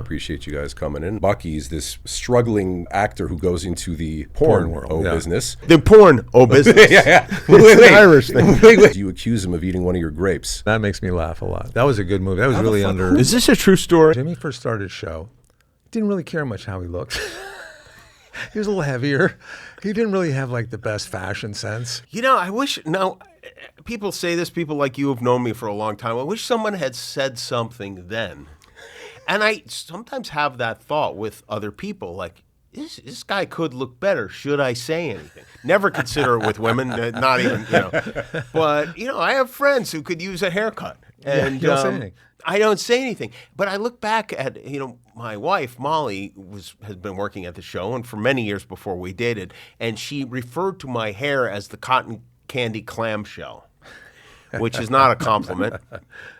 Appreciate you guys coming in. Bucky's this struggling actor who goes into the porn world business. The porn business. yeah. Wait. Irish thing. Wait. You accuse him of eating one of your grapes. That makes me laugh a lot. That was a good movie. That was really under. Is this a true story? Jimmy first started his show. Didn't really care much how he looked. He was a little heavier. He didn't really have like the best fashion sense. You know, I wish, now, people say this, people like you have known me for a long time. I wish someone had said something then. And I sometimes have that thought with other people, like, this guy could look better. Should I say anything? Never consider it with women, not even, But, I have friends who could use a haircut. And you don't say anything. I don't say anything. But I look back at, my wife, Molly, has been working at the show, and for many years before we dated, and she referred to my hair as the cotton candy clamshell, which is not a compliment.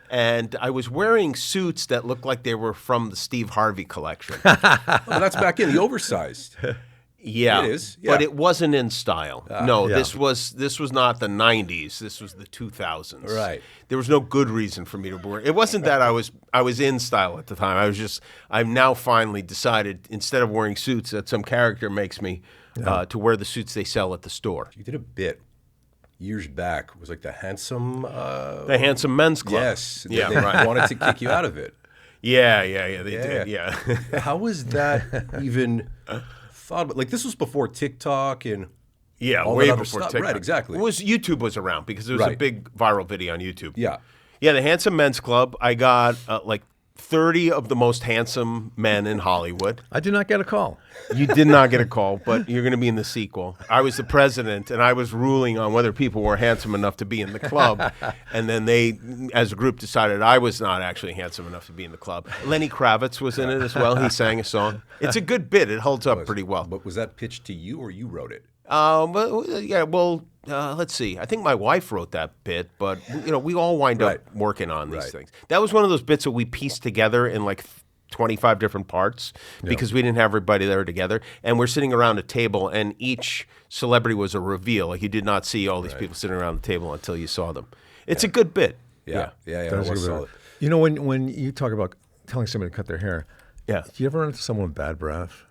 And I was wearing suits that looked like they were from the Steve Harvey collection. That's back in the oversized. Yeah, it is. Yeah. But it wasn't in style. This was not the 90s. This was the 2000s. Right. There was no good reason for me to wear. It wasn't that I was in style at the time. I've now finally decided, instead of wearing suits that some character makes me, to wear the suits they sell at the store. You did a bit years back. It was like the handsome men's club. Yes. Yeah, they right. wanted to kick you out of it. Yeah. They did. Yeah. How was that even thought about? Like, this was before TikTok and all way that other before stuff. TikTok. Right, exactly. YouTube was around because there was a big viral video on YouTube. Yeah. Yeah, the Handsome Men's Club. I got like 30 of the most handsome men in Hollywood. I did not get a call. You did not get a call, but you're going to be in the sequel. I was the president, and I was ruling on whether people were handsome enough to be in the club. And then they, as a group, decided I was not actually handsome enough to be in the club. Lenny Kravitz was in it as well. He sang a song. It's a good bit. It holds up pretty well. But was that pitched to you or you wrote it? Let's see. I think my wife wrote that bit, but we all wind up working on these things. That was one of those bits that we pieced together in like 25 different parts because we didn't have everybody there together. And we're sitting around a table, and each celebrity was a reveal. Like, you did not see all these people sitting around the table until you saw them. It's a good bit. Yeah. That was solid. When you talk about telling somebody to cut their hair, do you ever run into someone with bad breath?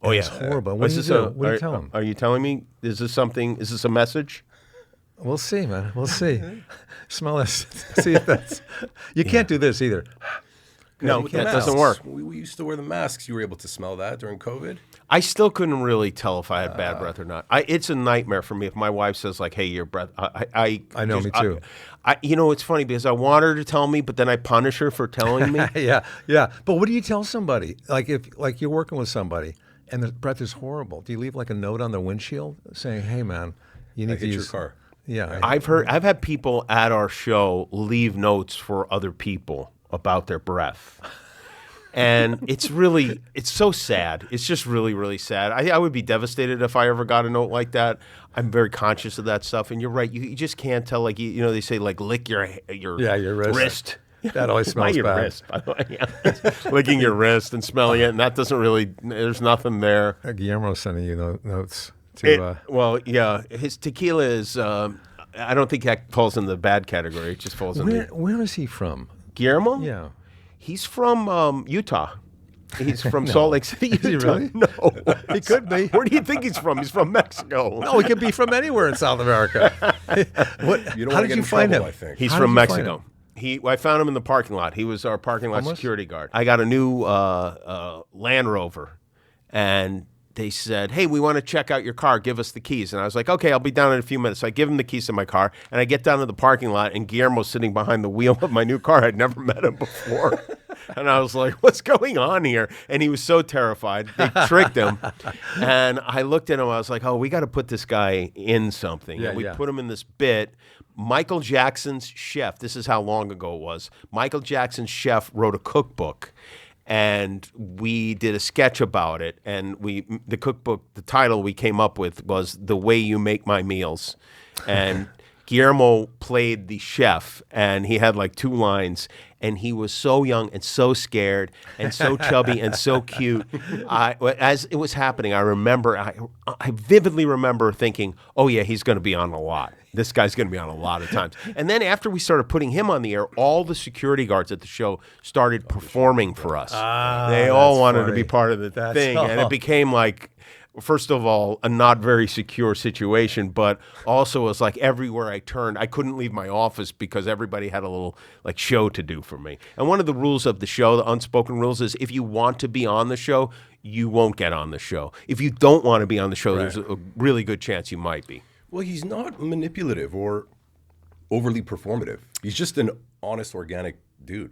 Oh, yeah. It's horrible. What do you do? What do you tell them? Are you telling me, is this a message? We'll see, man. We'll see. Smell this. See if that's... You can't do this either. No, that doesn't work. We used to wear the masks. You were able to smell that during COVID? I still couldn't really tell if I had bad breath or not. It's a nightmare for me if my wife says, like, hey, your breath... I know, me too. It's funny because I want her to tell me, but then I punish her for telling me. Yeah. But what do you tell somebody? Like, if you're working with somebody and the breath is horrible, do you leave like a note on the windshield saying, hey, man, you need to use... your car. Yeah. I've had people at our show leave notes for other people about their breath. And it's so sad. It's just really, really sad. I would be devastated if I ever got a note like that. I'm very conscious of that stuff. And you're right. You just can't tell. Like, they say, like, lick your wrist. That always smells your bad. Wrist, by the way. Yeah. Licking your wrist and smelling it. And that doesn't really, there's nothing there. Guillermo's sending you notes. His tequila is, I don't think that falls in the bad category. It just falls in the... Where is he from? Guillermo? Yeah. He's from Utah. He's from Salt Lake City, Utah. Is he really? No. He could be. Where do you think he's from? He's from Mexico. No, he could be from anywhere in South America. How did you find him? I think. He's from Mexico. I found him in the parking lot. He was our parking lot security guard. I got a new Land Rover, and they said, hey, we want to check out your car. Give us the keys. And I was like, okay, I'll be down in a few minutes. So I give him the keys to my car, and I get down to the parking lot, and Guillermo's sitting behind the wheel of my new car. I'd never met him before. And I was like, what's going on here? And he was so terrified. They tricked him. And I looked at him. I was like, oh, we got to put this guy in something. Yeah, and we put him in this bit. Michael Jackson's chef, this is how long ago it was. Michael Jackson's chef wrote a cookbook. And we did a sketch about it, and the cookbook, the title we came up with was "The Way You Make My Meals," and Guillermo played the chef, and he had like 2 lines, and he was so young and so scared and so chubby and so cute. As it was happening, I vividly remember thinking, oh yeah, he's going to be on a lot. This guy's going to be on a lot of times. And then after we started putting him on the air, all the security guards at the show started performing for us. They all wanted to be part of the thing, and it became like, first of all, a not very secure situation, but also it was like everywhere I turned, I couldn't leave my office because everybody had a little like show to do for me. And one of the rules of the show, the unspoken rules, is if you want to be on the show, you won't get on the show. If you don't want to be on the show, there's a really good chance you might be. Well, he's not manipulative or overly performative. He's just an honest, organic dude.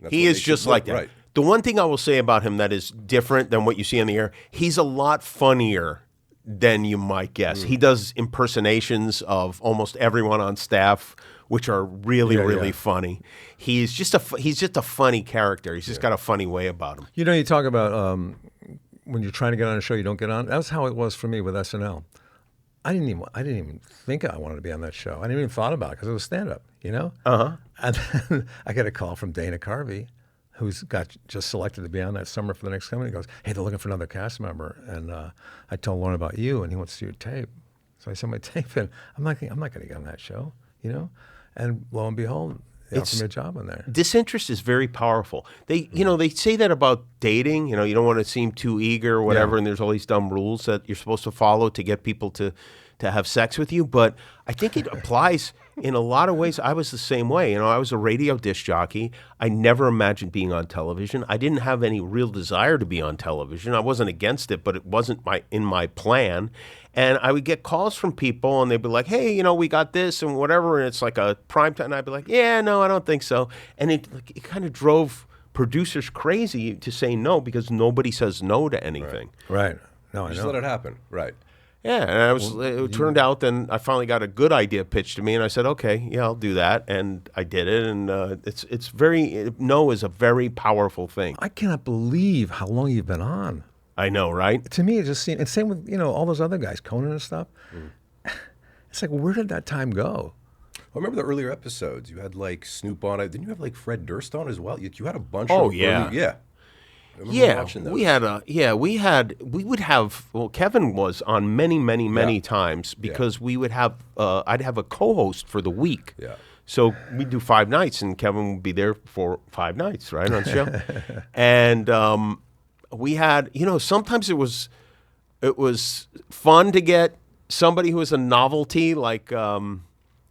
He is just like that. Right. The one thing I will say about him that is different than what you see on the air, he's a lot funnier than you might guess. He does impersonations of almost everyone on staff, which are really funny. He's just a funny character. He's just got a funny way about him. You know, you talk about when you're trying to get on a show, you don't get on. That's how it was for me with SNL. I didn't even think I wanted to be on that show. I didn't even thought about it because it was stand-up, you know? And then I get a call from Dana Carvey, who's got just selected to be on that summer for the next company. He goes, hey, they're looking for another cast member. And I told Lauren about you, and he wants to see your tape. So I sent my tape in. I'm not going to get on that show, you know? And lo and behold, they offered me a job on there. Disinterest is very powerful. They say that about dating. You know, you don't want to seem too eager or whatever, and there's all these dumb rules that you're supposed to follow to get people to have sex with you. But I think it applies in a lot of ways. I was the same way. You know, I was a radio disc jockey. I never imagined being on television. I didn't have any real desire to be on television. I wasn't against it, but it wasn't in my plan. And I would get calls from people, and they'd be like, hey, you know, we got this and whatever, and it's like a prime time. And I'd be like, yeah, no, I don't think so. And it kind of drove producers crazy to say no, because nobody says no to anything. Right. No, I know. Just let it happen. Right. Yeah, and it turned out then I finally got a good idea pitched to me, and I said, okay, yeah, I'll do that, and I did it, and no is a very powerful thing. I cannot believe how long you've been on. I know, right? To me, it just seemed, and same with, you know, all those other guys, Conan and stuff. It's like, where did that time go? I remember the earlier episodes. You had like Snoop on it. Didn't you have like Fred Durst on as well? You had a bunch of yeah. We would have, well, Kevin was on many times because we would have, I'd have a co-host for the week. Yeah. So we'd do 5 nights, and Kevin would be there for 5 nights, right, on the show. And we had, you know, sometimes it was fun to get somebody who was a novelty, like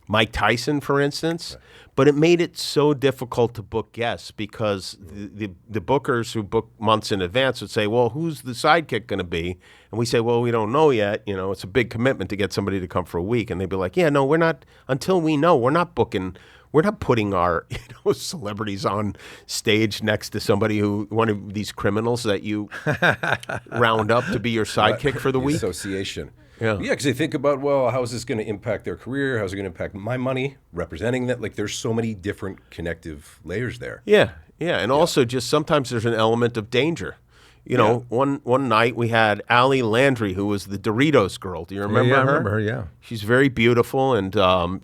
Mike Tyson, for instance. Right. But it made it so difficult to book guests because the bookers who book months in advance would say, well, who's the sidekick going to be? And we say, well, we don't know yet. You know, it's a big commitment to get somebody to come for a week. And they'd be like, yeah, no, we're not, until we know, we're not putting our celebrities on stage next to somebody one of these criminals that you round up to be your sidekick for the week. Association. Yeah, because they think about, well, how is this going to impact their career? How's it going to impact my money representing that? Like, there's so many different connective layers there. Yeah, and also just sometimes there's an element of danger. You know, one night we had Allie Landry, who was the Doritos girl. Do you remember her? I remember her, yeah. She's very beautiful, and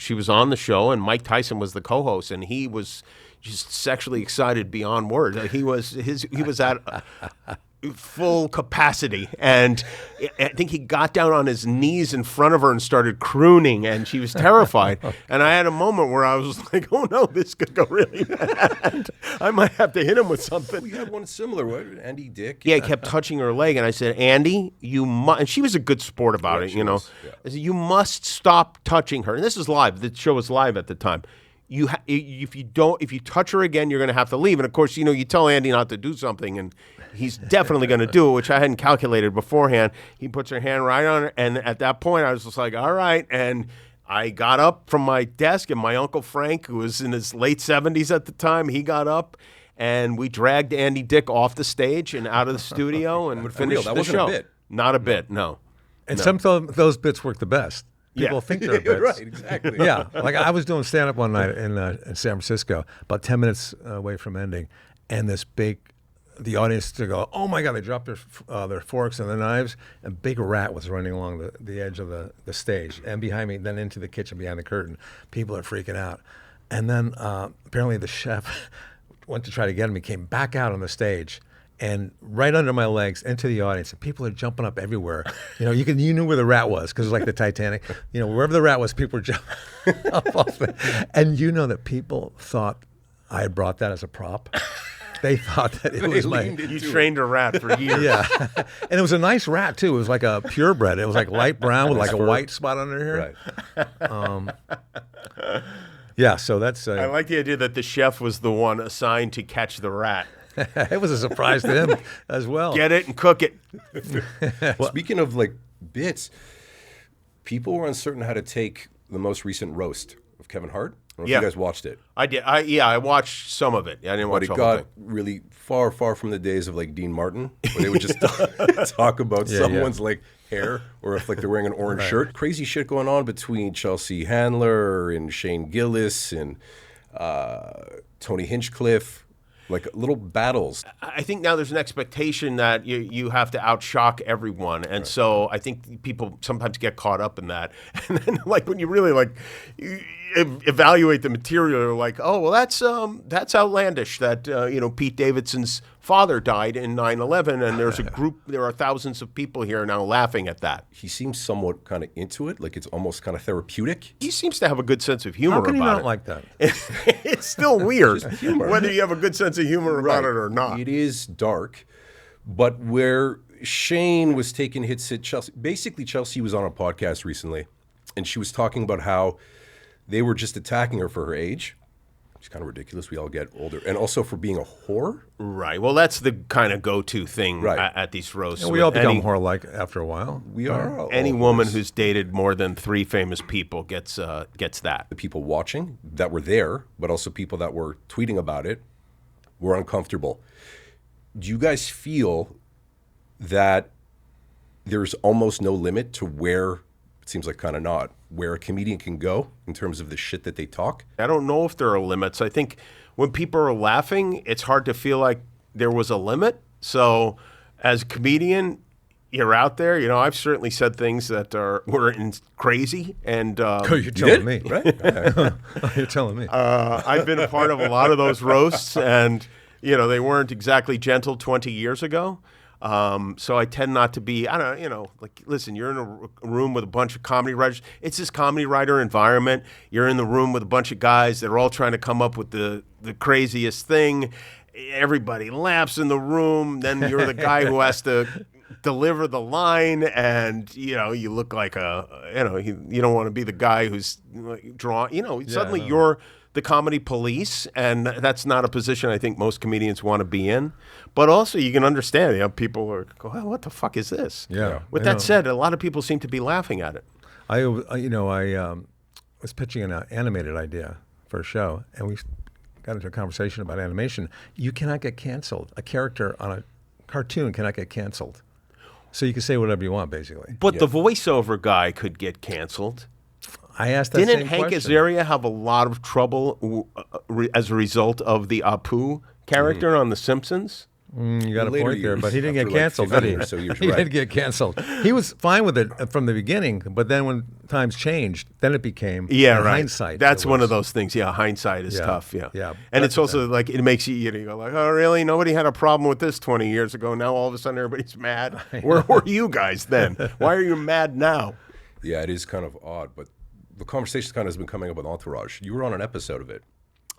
she was on the show, and Mike Tyson was the co-host, and he was just sexually excited beyond words. Like, he was at full capacity, and I think he got down on his knees in front of her and started crooning, and she was terrified. And I had a moment where I was like, oh no, this could go really bad. I might have to hit him with something. We had one similar, right? Andy Dick. Yeah, he kept touching her leg, and I said, Andy, you must, and she was a good sport about it, you know. I said, you must stop touching her. And this is live. The show was live at the time. If you touch her again, you're going to have to leave. And of course, you know, you tell Andy not to do something, and he's definitely going to do it, which I hadn't calculated beforehand. He puts her hand right on her, and at that point, I was just like, all right. And I got up from my desk, and my Uncle Frank, who was in his late 70s at the time, he got up, and we dragged Andy Dick off the stage and out of the studio and finished the show. A bit. Not a bit, no. And some of those bits work the best. People think they're bits. Right, exactly. Yeah, like I was doing stand-up one night in San Francisco, about 10 minutes away from ending, and this big the audience to go, oh my God, they dropped their forks and their knives. A big rat was running along the edge of the stage and behind me, then into the kitchen behind the curtain. People are freaking out. And then apparently the chef went to try to get him. He came back out on the stage and right under my legs into the audience. And people are jumping up everywhere. You knew where the rat was because it was like the Titanic. Wherever the rat was, people were jumping up off it. And you know that people thought I had brought that as a prop. They thought that it was You trained a rat for years. Yeah. And it was a nice rat, too. It was like a purebred. It was like light brown with like a white spot under here. Right. Yeah, so that's... I like the idea that the chef was the one assigned to catch the rat. It was a surprise to him as well. Get it and cook it. Speaking of like bits, people were uncertain how to take the most recent roast of Kevin Hart. I don't know if you guys watched it. I did. I watched some of it. I didn't watch the whole thing. But it got really far, far from the days of like Dean Martin, where they would just talk about someone's like hair or if like they're wearing an orange shirt. Crazy shit going on between Chelsea Handler and Shane Gillis and Tony Hinchcliffe. Like little battles. I think now there's an expectation that you have to outshock everyone, and so I think people sometimes get caught up in that. And then, like when you really you evaluate the material, you're like, oh well, that's outlandish. That Pete Davidson's father died in 9/11, and there's a group. There are thousands of people here now laughing at that. He seems somewhat kind of into it, like it's almost kind of therapeutic. He seems to have a good sense of humor. How can about you not it. like that? It's still weird, whether you have a good sense of humor about it or not. It is dark, but where Shane was taking hits at Chelsea, basically Chelsea was on a podcast recently, and she was talking about how they were just attacking her for her age. It's kind of ridiculous. We all get older. And also for being a whore. Right. Well, that's the kind of go-to thing at these roasts. And we all become whore-like after a while. We are. Any woman who's dated more than 3 famous people gets that. The people watching that were there, but also people that were tweeting about it, were uncomfortable. Do you guys feel that there's almost no limit to where, it seems like kind of not, where a comedian can go in terms of the shit that they talk? I don't know if there are limits. I think when people are laughing, it's hard to feel like there was a limit. So as a comedian, you're out there. I've certainly said things that were crazy. And you're telling me, right? You're telling me. I've been a part of a lot of those roasts, and they weren't exactly gentle 20 years ago. So I tend not to be, listen, you're in a room with a bunch of comedy writers. It's this comedy writer environment. You're in the room with a bunch of guys that are all trying to come up with the craziest thing. Everybody laughs in the room. Then you're the guy who has to deliver the line, and you look like you don't want to be the guy who's drawn. Suddenly you're the comedy police, and that's not a position I think most comedians want to be in. But also, you can understand, people are go, oh, what the fuck is this? Yeah. With that said, a lot of people seem to be laughing at it. I was pitching an animated idea for a show, and we got into a conversation about animation. You cannot get canceled. A character on a cartoon cannot get canceled. So you can say whatever you want, basically. But the voiceover guy could get canceled. I asked that Didn't same Hank question. Azaria have a lot of trouble as a result of the Apu character on The Simpsons? You got a Later point there, years, but he didn't get after like canceled, 15 did he? or so years, He right. didn't get canceled. He was fine with it from the beginning, but then when times changed, then it became hindsight. That's one of those things. Yeah, hindsight is tough. Yeah. Yeah. And it's also like it makes you go like, oh, really? Nobody had a problem with this 20 years ago. Now all of a sudden everybody's mad. Where were you guys then? Why are you mad now? Yeah, it is kind of odd, but the conversation kind of has been coming up with Entourage. You were on an episode of it.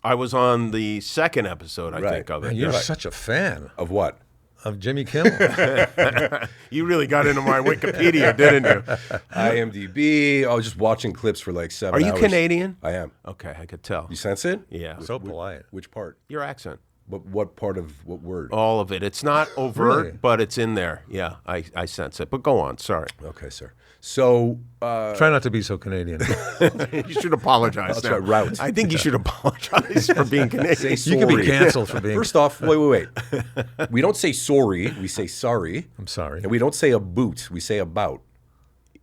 I was on the second episode, I think, of it. Man, you're such a fan Of what? of Jimmy Kimmel. You really got into my Wikipedia, didn't you? IMDb. I was just watching clips for like 7 Are hours. you Canadian? I am. Okay, I could tell. You sense it? Yeah. So polite. Which part? Your accent. But what part of what word? All of it. It's not overt, Really? but it's in there. Yeah, I sense it. But go on. Sorry. Okay, sir. So, Try not to be so Canadian. You should apologize. That's now. right, route. I think you should apologize for being Canadian. say You can be sorry. canceled for being. First off, wait. We don't say sorry. We say sorry. I'm sorry. And we don't say a boot. We say about.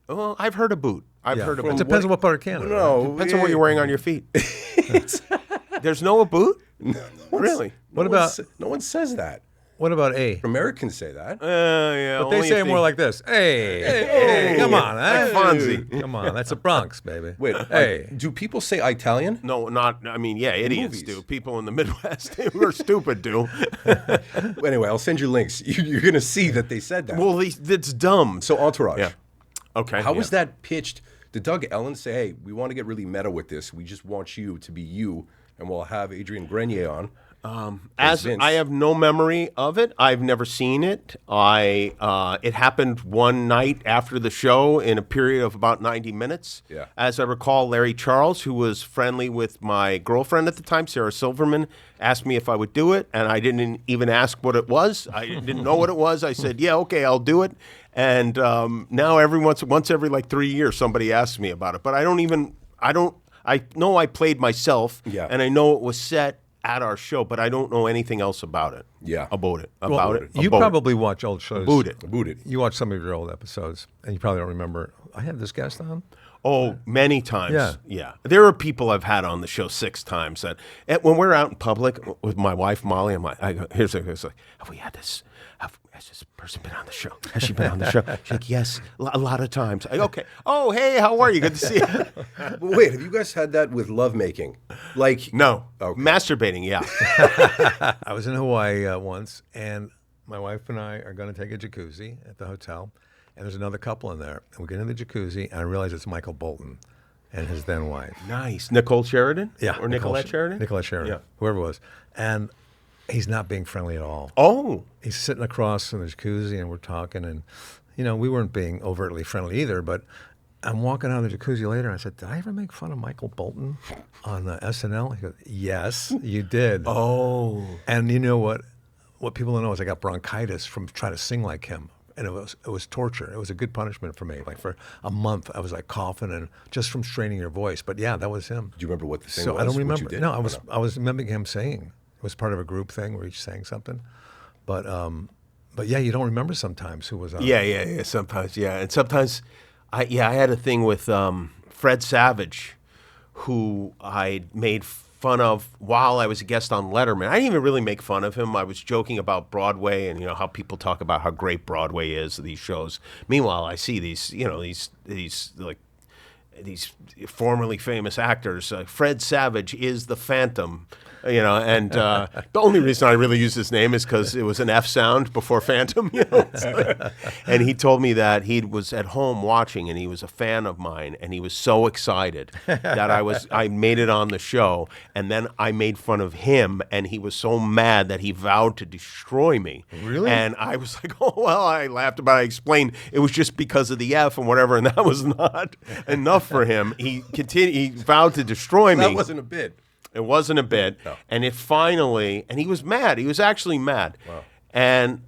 Well, I've heard a boot. I've heard a It boot. depends on what part of Canada. right? No. Depends on what you're wearing on your feet. There's no a boot? Really? What about- No one says that. What about A? Americans say that. Yeah, But they say it more like this. Hey, come on. Like Fonzie. Come on, that's the Bronx, baby. Wait, hey. do people say Italian? No, not. I mean, yeah, idiots Movies. do. People in the Midwest who are stupid do. Anyway, I'll send you links. You're going to see that they said that. Well, that's dumb. So Entourage. Yeah. Okay. How was that pitched? Did Doug Ellen say, hey, we want to get really meta with this. We just want you to be you, and we'll have Adrian Grenier on. As Vince. I have no memory of it, I've never seen it. It happened one night after the show in a period of about 90 minutes. Yeah. As I recall, Larry Charles, who was friendly with my girlfriend at the time, Sarah Silverman, asked me if I would do it, and I didn't even ask what it was. I didn't know what it was. I said, yeah, okay, I'll do it. And now once every like 3 years, somebody asks me about it. But I know I played myself, Yeah. and I know it was set at our show, but I don't know anything else about it. Yeah. About it. You probably watch old shows. Boot it. Boot it. You watch some of your old episodes, and you probably don't remember. I had this guest on. Oh, many times. Yeah. There are people I've had on the show 6 times that when we're out in public with my wife, Molly, I'm like, here's like, have we had this? Has this person been on the show? Has she been on the show? She's like, yes, a lot of times. I go, okay. Oh, hey, how are you? Good to see you. But wait, have you guys had that with lovemaking? Like, No. Okay. Masturbating, yeah. I was in Hawaii once, and my wife and I are going to take a jacuzzi at the hotel, and there's another couple in there. And we get in the jacuzzi, and I realize it's Michael Bolton and his then wife. Nice. Nicole Sheridan? Yeah. Or Nicolette Sheridan? Nicolette Sheridan. Yeah. Whoever it was. And he's not being friendly at all. Oh. He's sitting across from the jacuzzi, and we're talking, and, we weren't being overtly friendly either, but I'm walking out of the jacuzzi later, and I said, did I ever make fun of Michael Bolton on SNL? He goes, yes, you did. Oh. And you know what? What people don't know is I got bronchitis from trying to sing like him. And it was torture. It was a good punishment for me. Like for a month, I was like coughing and just from straining your voice. But yeah, that was him. do you remember what the thing So was? I don't What you remember. did? No, I was remembering him saying. It was part of a group thing where each sang something. But yeah, you don't remember sometimes who was on. Yeah. Sometimes, yeah. And sometimes, I had a thing with Fred Savage, who I made fun of while I was a guest on Letterman. I didn't even really make fun of him. I was joking about Broadway and how people talk about how great Broadway is, these shows. Meanwhile, I see these formerly famous actors. Fred Savage is the Phantom, and the only reason I really use his name is because it was an F sound before Phantom, And he told me that he was at home watching and he was a fan of mine and he was so excited that I made it on the show, and then I made fun of him and he was so mad that he vowed to destroy me. Really? And I was like, oh, well, I laughed about it. I explained it was just because of the F and whatever, and that was not enough for him. He vowed to destroy me. That wasn't a bit. It wasn't a bit. No. And and he was mad. He was actually mad. Wow. And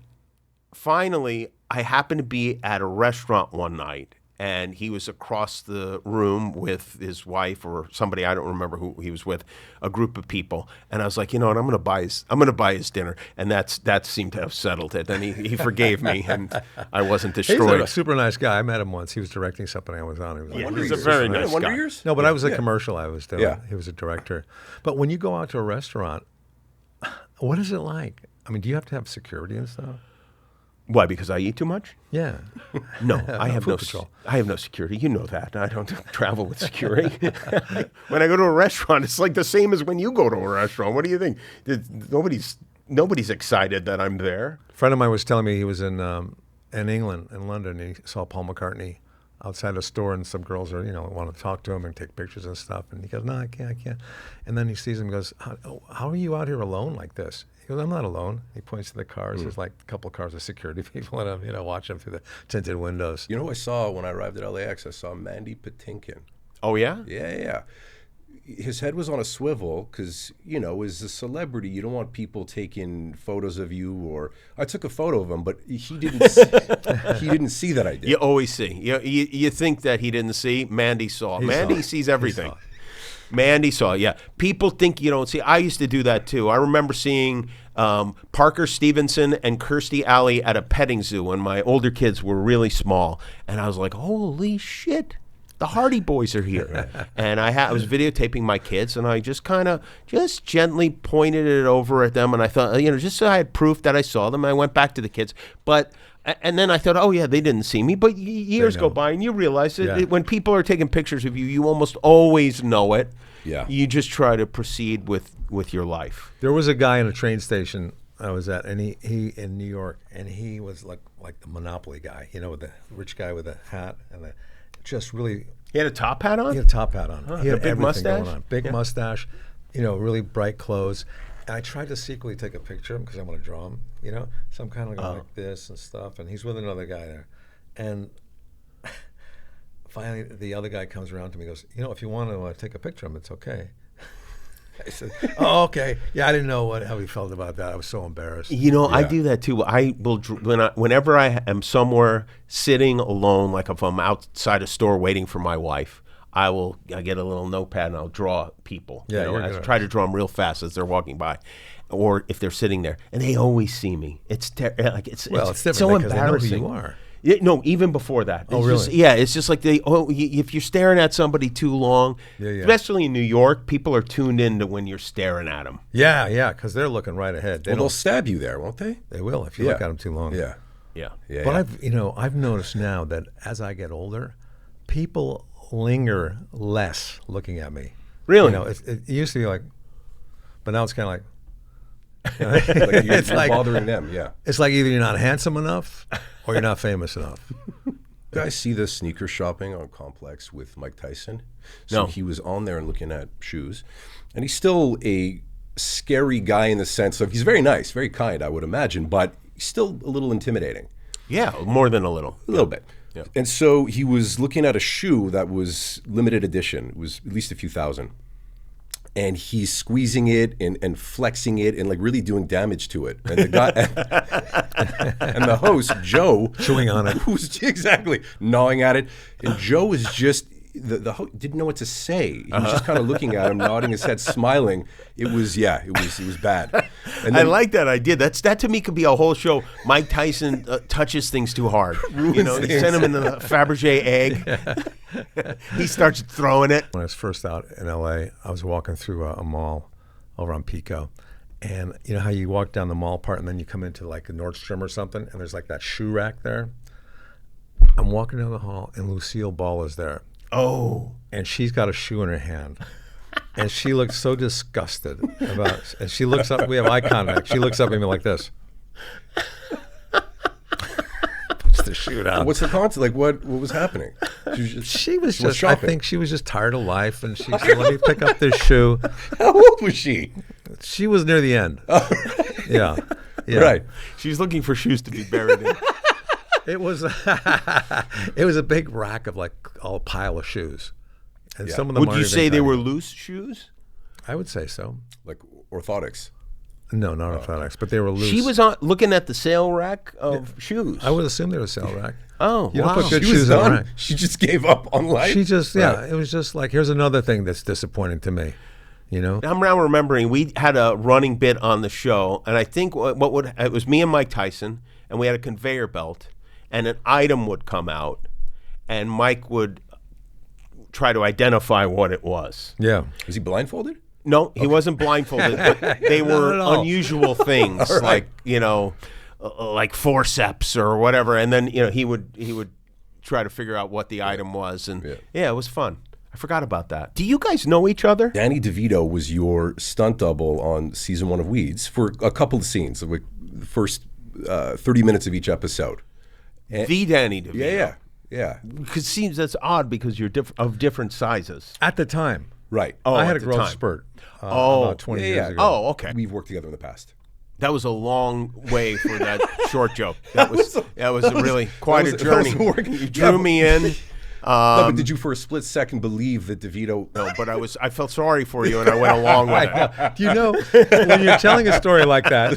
finally, I happened to be at a restaurant one night, and he was across the room with his wife or somebody, I don't remember who he was with, a group of people. And I was like, you know what, I'm going to buy his dinner. And that seemed to have settled it. And he forgave me, and I wasn't He's destroyed. a super nice guy. I met him once. He was directing something I was on. He was like, He's a very nice Wonder guy. Years? no, but I was a commercial I was doing. Yeah. He was a director. But when you go out to a restaurant, what is it like? I mean, do you have to have security and stuff? Why? Because I eat too much? Yeah. No, I have Food no. Patrol. I have no security. You know that. I don't travel with security. When I go to a restaurant, it's like the same as when you go to a restaurant. What do you think? Nobody's excited that I'm there. A friend of mine was telling me he was in England, in London, and he saw Paul McCartney outside a store, and some girls are, want to talk to him and take pictures and stuff. And he goes, no, I can't. And then he sees him and goes, how are you out here alone like this? He goes, I'm not alone. He points to the cars. There's like a couple of cars with security people in them, watch them through the tinted windows. You know who I saw when I arrived at LAX? I saw Mandy Patinkin. Oh, yeah? Yeah. His head was on a swivel because, as a celebrity, you don't want people taking photos of you. Or I took a photo of him, but he didn't. He didn't see that I did. You always see. You think that he didn't see. Mandy saw. Mandy sees everything. Mandy saw, yeah. People think you don't see. I used to do that too. I remember seeing Parker Stevenson and Kirstie Alley at a petting zoo when my older kids were really small. And I was like, holy shit. the Hardy Boys are here. And I was videotaping my kids, and I just kind of just gently pointed it over at them, and I thought, just so I had proof that I saw them. I went back to the kids, and then I thought, oh yeah, they didn't see me. But years go by, and you realize that when people are taking pictures of you, you almost always know it. Yeah. You just try to proceed with your life. There was a guy in a train station I was at, and he in New York, and he was like the Monopoly guy, with the rich guy with a hat and just really. He had a top hat on? He had a top hat on. Huh, he had a big everything mustache? going on. Big mustache, really bright clothes. And I tried to secretly take a picture of him because I want to draw him, So I'm kind of going like this and stuff. And he's with another guy there. And finally, the other guy comes around to me and goes, if you want to take a picture of him, it's okay. I said, oh, okay. Yeah, I didn't know how he felt about that. I was so embarrassed. I do that too. I will whenever I am somewhere sitting alone, like if I'm outside a store waiting for my wife, I get a little notepad and I'll draw people. Yeah, I try to draw them real fast as they're walking by, or if they're sitting there, and they always see me. It's different so because embarrassing. They know who you are. No, even before that. Oh, really? It's just like if you're staring at somebody too long, especially in New York, people are tuned in to when you're staring at them. Yeah, because they're looking right ahead. They'll stab you there, won't they? They will if you look at them too long. Yeah. But I've noticed now that as I get older, people linger less looking at me. Really? It used to be like, but now it's kind of like. Like you're bothering them, yeah. It's like either you're not handsome enough or you're not famous enough. You guys see the sneaker shopping on Complex with Mike Tyson? So No. He was on there and looking at shoes. And he's still a scary guy in the sense of he's very nice, very kind, I would imagine, but he's still a little intimidating. Yeah, more than a little. A little bit. Yeah. And so he was looking at a shoe that was limited edition. It was at least a few thousand. And he's squeezing it and flexing it and like really doing damage to it. And the guy and the host, Joe, Chewing on it. who's exactly gnawing at it. And Joe was just the host didn't know what to say. He was just kind of looking at him, nodding his head, smiling. It was bad. And I then, like that idea. That to me could be a whole show. Mike Tyson touches things too hard. You send him in the Fabergé egg. He starts throwing it. When I was first out in L.A., I was walking through a mall over on Pico. And you know how you walk down the mall part and then you come into like a Nordstrom or something and there's like that shoe rack there? I'm walking down the hall and Lucille Ball is there. Oh. And she's got a shoe in her hand. And she looks so disgusted about and she looks up, we have eye contact. She looks up at me like this. Puts the shoe down. what's the concept? Like what was happening? She was just, I shopping. think she was just tired of life and she said, let me pick up this shoe. How old was she? She was near the end. Yeah. Right. She's looking for shoes to be buried in. It was a big rack of like a pile of shoes. And some of them Would aren't you even say they tiny. were loose shoes? I would say so. Like orthotics. No, not orthotics, but they were loose. She was looking at the sale rack of shoes. I would assume they were sale rack. Oh, You don't wow. put good She was shoes on done. rack. She just gave up on life. She just, Right. it was just like, here's another thing that's disappointing to me, you know? I'm now remembering we had a running bit on the show, and I think it was me and Mike Tyson, and we had a conveyor belt, and an item would come out, and Mike would try to identify what it was. Yeah. Was he blindfolded? No, he wasn't blindfolded, but they were at all. unusual things, right. like like forceps or whatever, and then he would try to figure out what the item was, and yeah, it was fun. I forgot about that. Do you guys know each other? Danny DeVito was your stunt double on season 1 of Weeds for a couple of scenes, like the first 30 minutes of each episode. The Danny DeVito. Yeah. Because it seems that's odd because you're of different sizes. At the time. Right. I had at a the growth time. spurt Oh. about 20 years ago. Oh, okay. We've worked together in the past. That was a long way for that short joke. That was really quite a journey. that was work. You drew me in. No, but did you for a split second believe that DeVito... No, but I felt sorry for you, and I went along with it. Do you know, when you're telling a story like that,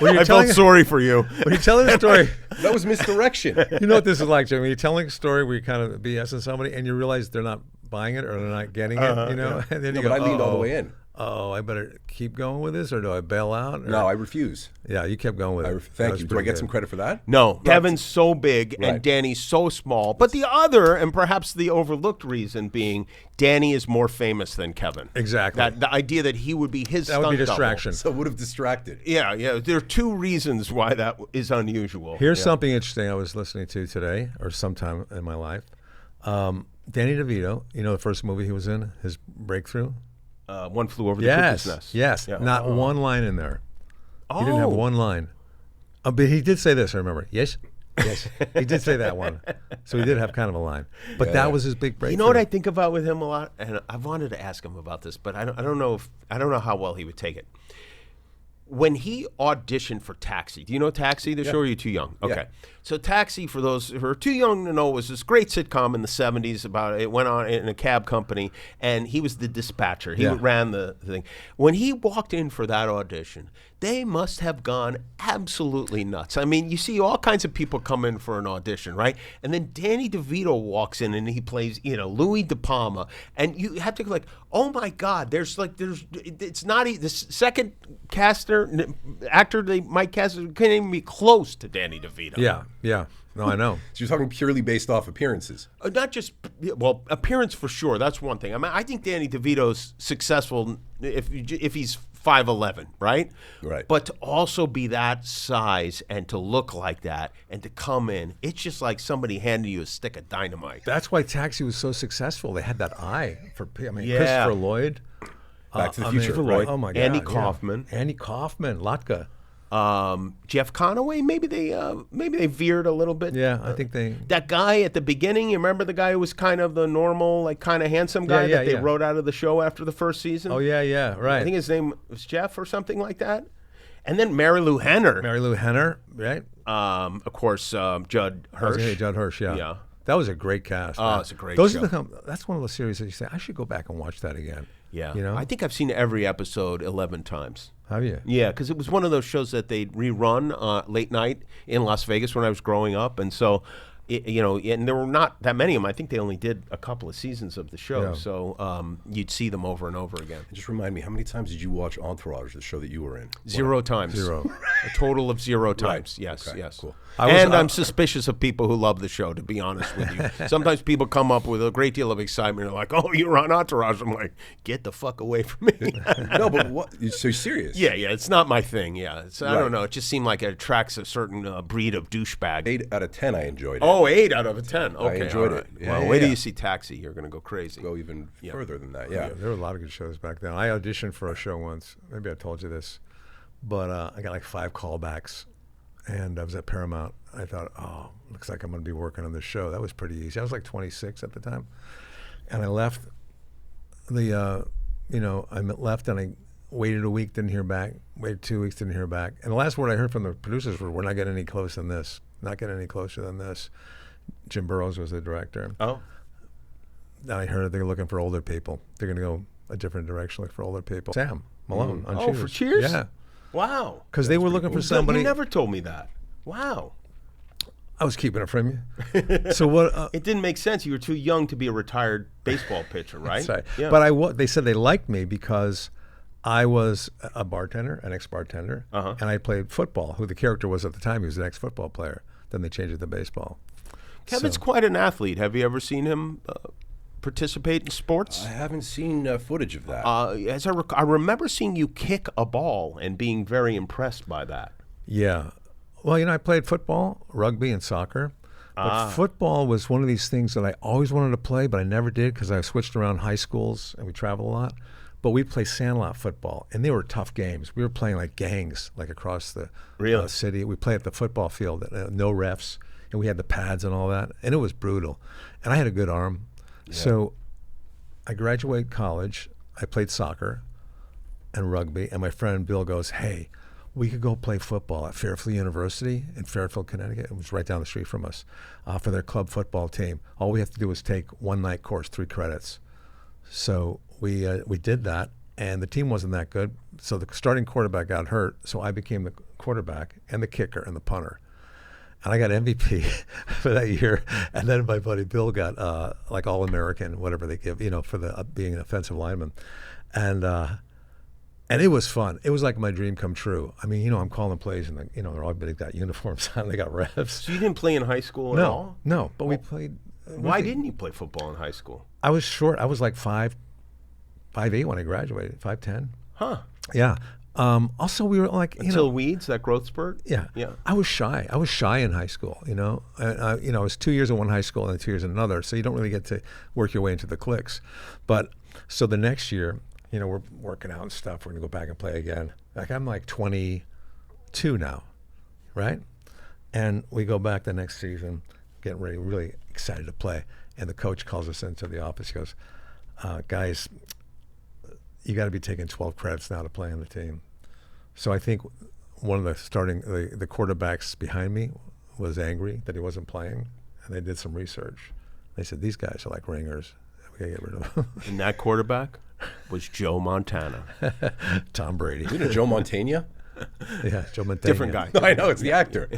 I felt sorry for you. when you're telling a story, That was misdirection. you know what this is like, Jim? When you're telling a story where you kind of BSing somebody and you realize they're not buying it or they're not getting it, you know? And then No, you but go, I leaned all the way in. oh, I better keep going with this, or do I bail out? Or? No, I refuse. Yeah, you kept going with it. That Thank was you. Do I pretty get good. some credit for that? No, Kevin's so big and Right. Danny's so small. But the other, and perhaps the overlooked reason being, Danny is more famous than Kevin. Exactly. That the idea that he would be his That would be stunt double. distraction. So it would have distracted. Yeah, yeah. There are two reasons why that is unusual. Here's something interesting I was listening to today, or sometime in my life. Danny DeVito, you know the first movie he was in, his breakthrough? One Flew Over the Yes, Cuckoo's Nest. yes. Yeah. Not one line in there. Oh. He didn't have one line. But he did say this, I remember. Yes, yes. He did say that one. So he did have kind of a line. But that was his big breakthrough. You know what I think about with him a lot, and I've wanted to ask him about this, but I don't know how well he would take it. When he auditioned for Taxi, do you know Taxi? The show, or are you too young? Okay. Yeah. So Taxi, for those who are too young to know, was this great sitcom in the 70s about it went on in a cab company, and he was the dispatcher. He ran the thing. When he walked in for that audition, they must have gone absolutely nuts. I mean, you see all kinds of people come in for an audition, right? And then Danny DeVito walks in and he plays, Louis De Palma, and you have to go like, oh my God, it's not the second actor they might cast can't even be close to Danny DeVito. Yeah, yeah. No, I know. So you're talking purely based off appearances. Not just appearance for sure. That's one thing. I mean, I think Danny DeVito's successful if he's 5'11", right? Right. But to also be that size and to look like that and to come in, it's just like somebody handing you a stick of dynamite. That's why Taxi was so successful. They had that eye for, Yeah. Christopher Lloyd. Back to the Future. Christopher right? Lloyd. Oh my God. Andy yeah. Kaufman. Andy Kaufman. Latka. Jeff Conaway, maybe they veered a little bit. Yeah, I think they. That guy at the beginning, you remember the guy who was kind of the normal, like kind of handsome guy Yeah, that they yeah. wrote out of the show after the first season? Oh, yeah, right. I think his name was Jeff or something like that. And then Mary Lou Henner. Mary Lou Henner, right? Of course, Judd Hirsch. Hey, Judd Hirsch, yeah. Yeah. That was a great cast. Oh, man. it's a great Those show. Are that's one of those series that you say, I should go back and watch that again. Yeah. You know? I think I've seen every episode 11 times. Have you? Yeah, because it was one of those shows that they'd rerun late night in Las Vegas when I was growing up. And so, and there were not that many of them. I think they only did a couple of seasons of the show. Yeah. So you'd see them over and over again. Just remind me, how many times did you watch Entourage, the show that you were in? 0 times. 0. A total of 0 times. Yes, Okay, yes. cool. I'm suspicious of people who love the show, to be honest with you. Sometimes people come up with a great deal of excitement. They're like, oh, you were on Entourage. I'm like, get the fuck away from me. No, but what? So you're serious? Yeah, it's not my thing. Yeah, I Right. don't know. It just seemed like it attracts a certain breed of douchebag. 8 out of 10, I enjoyed it. Oh, 8 out of 10. Okay, enjoyed all right. it. Yeah, Well, yeah, wait till yeah. you see Taxi. You're going to go crazy. Go even further than that. Yeah. There were a lot of good shows back then. I auditioned for a show once. Maybe I told you this. But I got like 5 callbacks. And I was at Paramount. I thought, oh, looks like I'm going to be working on this show. That was pretty easy. I was like 26 at the time. And I left left and I waited a week, didn't hear back. Waited 2 weeks, didn't hear back. And the last word I heard from the producers were, we're not getting any closer than this. Not getting any closer than this. Jim Burrows was the director. Oh. And I heard they're looking for older people. They're going to go a different direction, look for older people. Sam Malone on Cheers. Oh, for Cheers? Yeah. Wow. Because they were looking for somebody. You never told me that. Wow. I was keeping it from you. So what? It didn't make sense. You were too young to be a retired baseball pitcher, right? Sorry. Yeah. But they said they liked me because I was a bartender, an ex-bartender, and I played football. Who the character was at the time, he was an ex-football player. Then they changed it to baseball. Kevin's So- quite an athlete. Have you ever seen him participate in sports? I haven't seen footage of that. I remember seeing you kick a ball and being very impressed by that. Yeah. Well, I played football, rugby, and soccer. But football was one of these things that I always wanted to play, but I never did because I switched around high schools and we traveled a lot. But we play sandlot football, and they were tough games. We were playing like gangs, like across the city. We played at the football field, no refs, and we had the pads and all that, and it was brutal. And I had a good arm. Yeah. So I graduated college. I played soccer and rugby, and my friend Bill goes, hey, we could go play football at Fairfield University in Fairfield, Connecticut. It was right down the street from us for their club football team. All we have to do is take 1 night course, 3 credits. So we did that, and the team wasn't that good. So the starting quarterback got hurt, so I became the quarterback and the kicker and the punter. And I got MVP for that year. And then my buddy Bill got like All-American, whatever they give, for the being an offensive lineman. And And it was fun. It was like my dream come true. I mean, I'm calling plays, and they're all they got uniforms on, they got refs. So you didn't play in high school at all? No, but we played. Why didn't you play football in high school? I was short. I was like 5'8" when I graduated, 5'10". Huh. Yeah. Also, we were like, Until weeds, that growth spurt? Yeah. Yeah. I was shy. I was shy in high school, And, I was 2 years in one high school and then 2 years in another, so you don't really get to work your way into the cliques. But so the next year, we're working out and stuff. We're going to go back and play again. Like, I'm like 22 now, right? And we go back the next season, getting ready, really excited to play. And the coach calls us into the office. He goes, guys, you got to be taking 12 credits now to play on the team. So I think one of the quarterbacks behind me was angry that he wasn't playing. And they did some research. They said, these guys are like ringers. We got to get rid of them. And that quarterback was Joe Montana. Tom Brady. You know Joe Montana? Yeah, Joe Montana. Different guy. I know, it's the actor.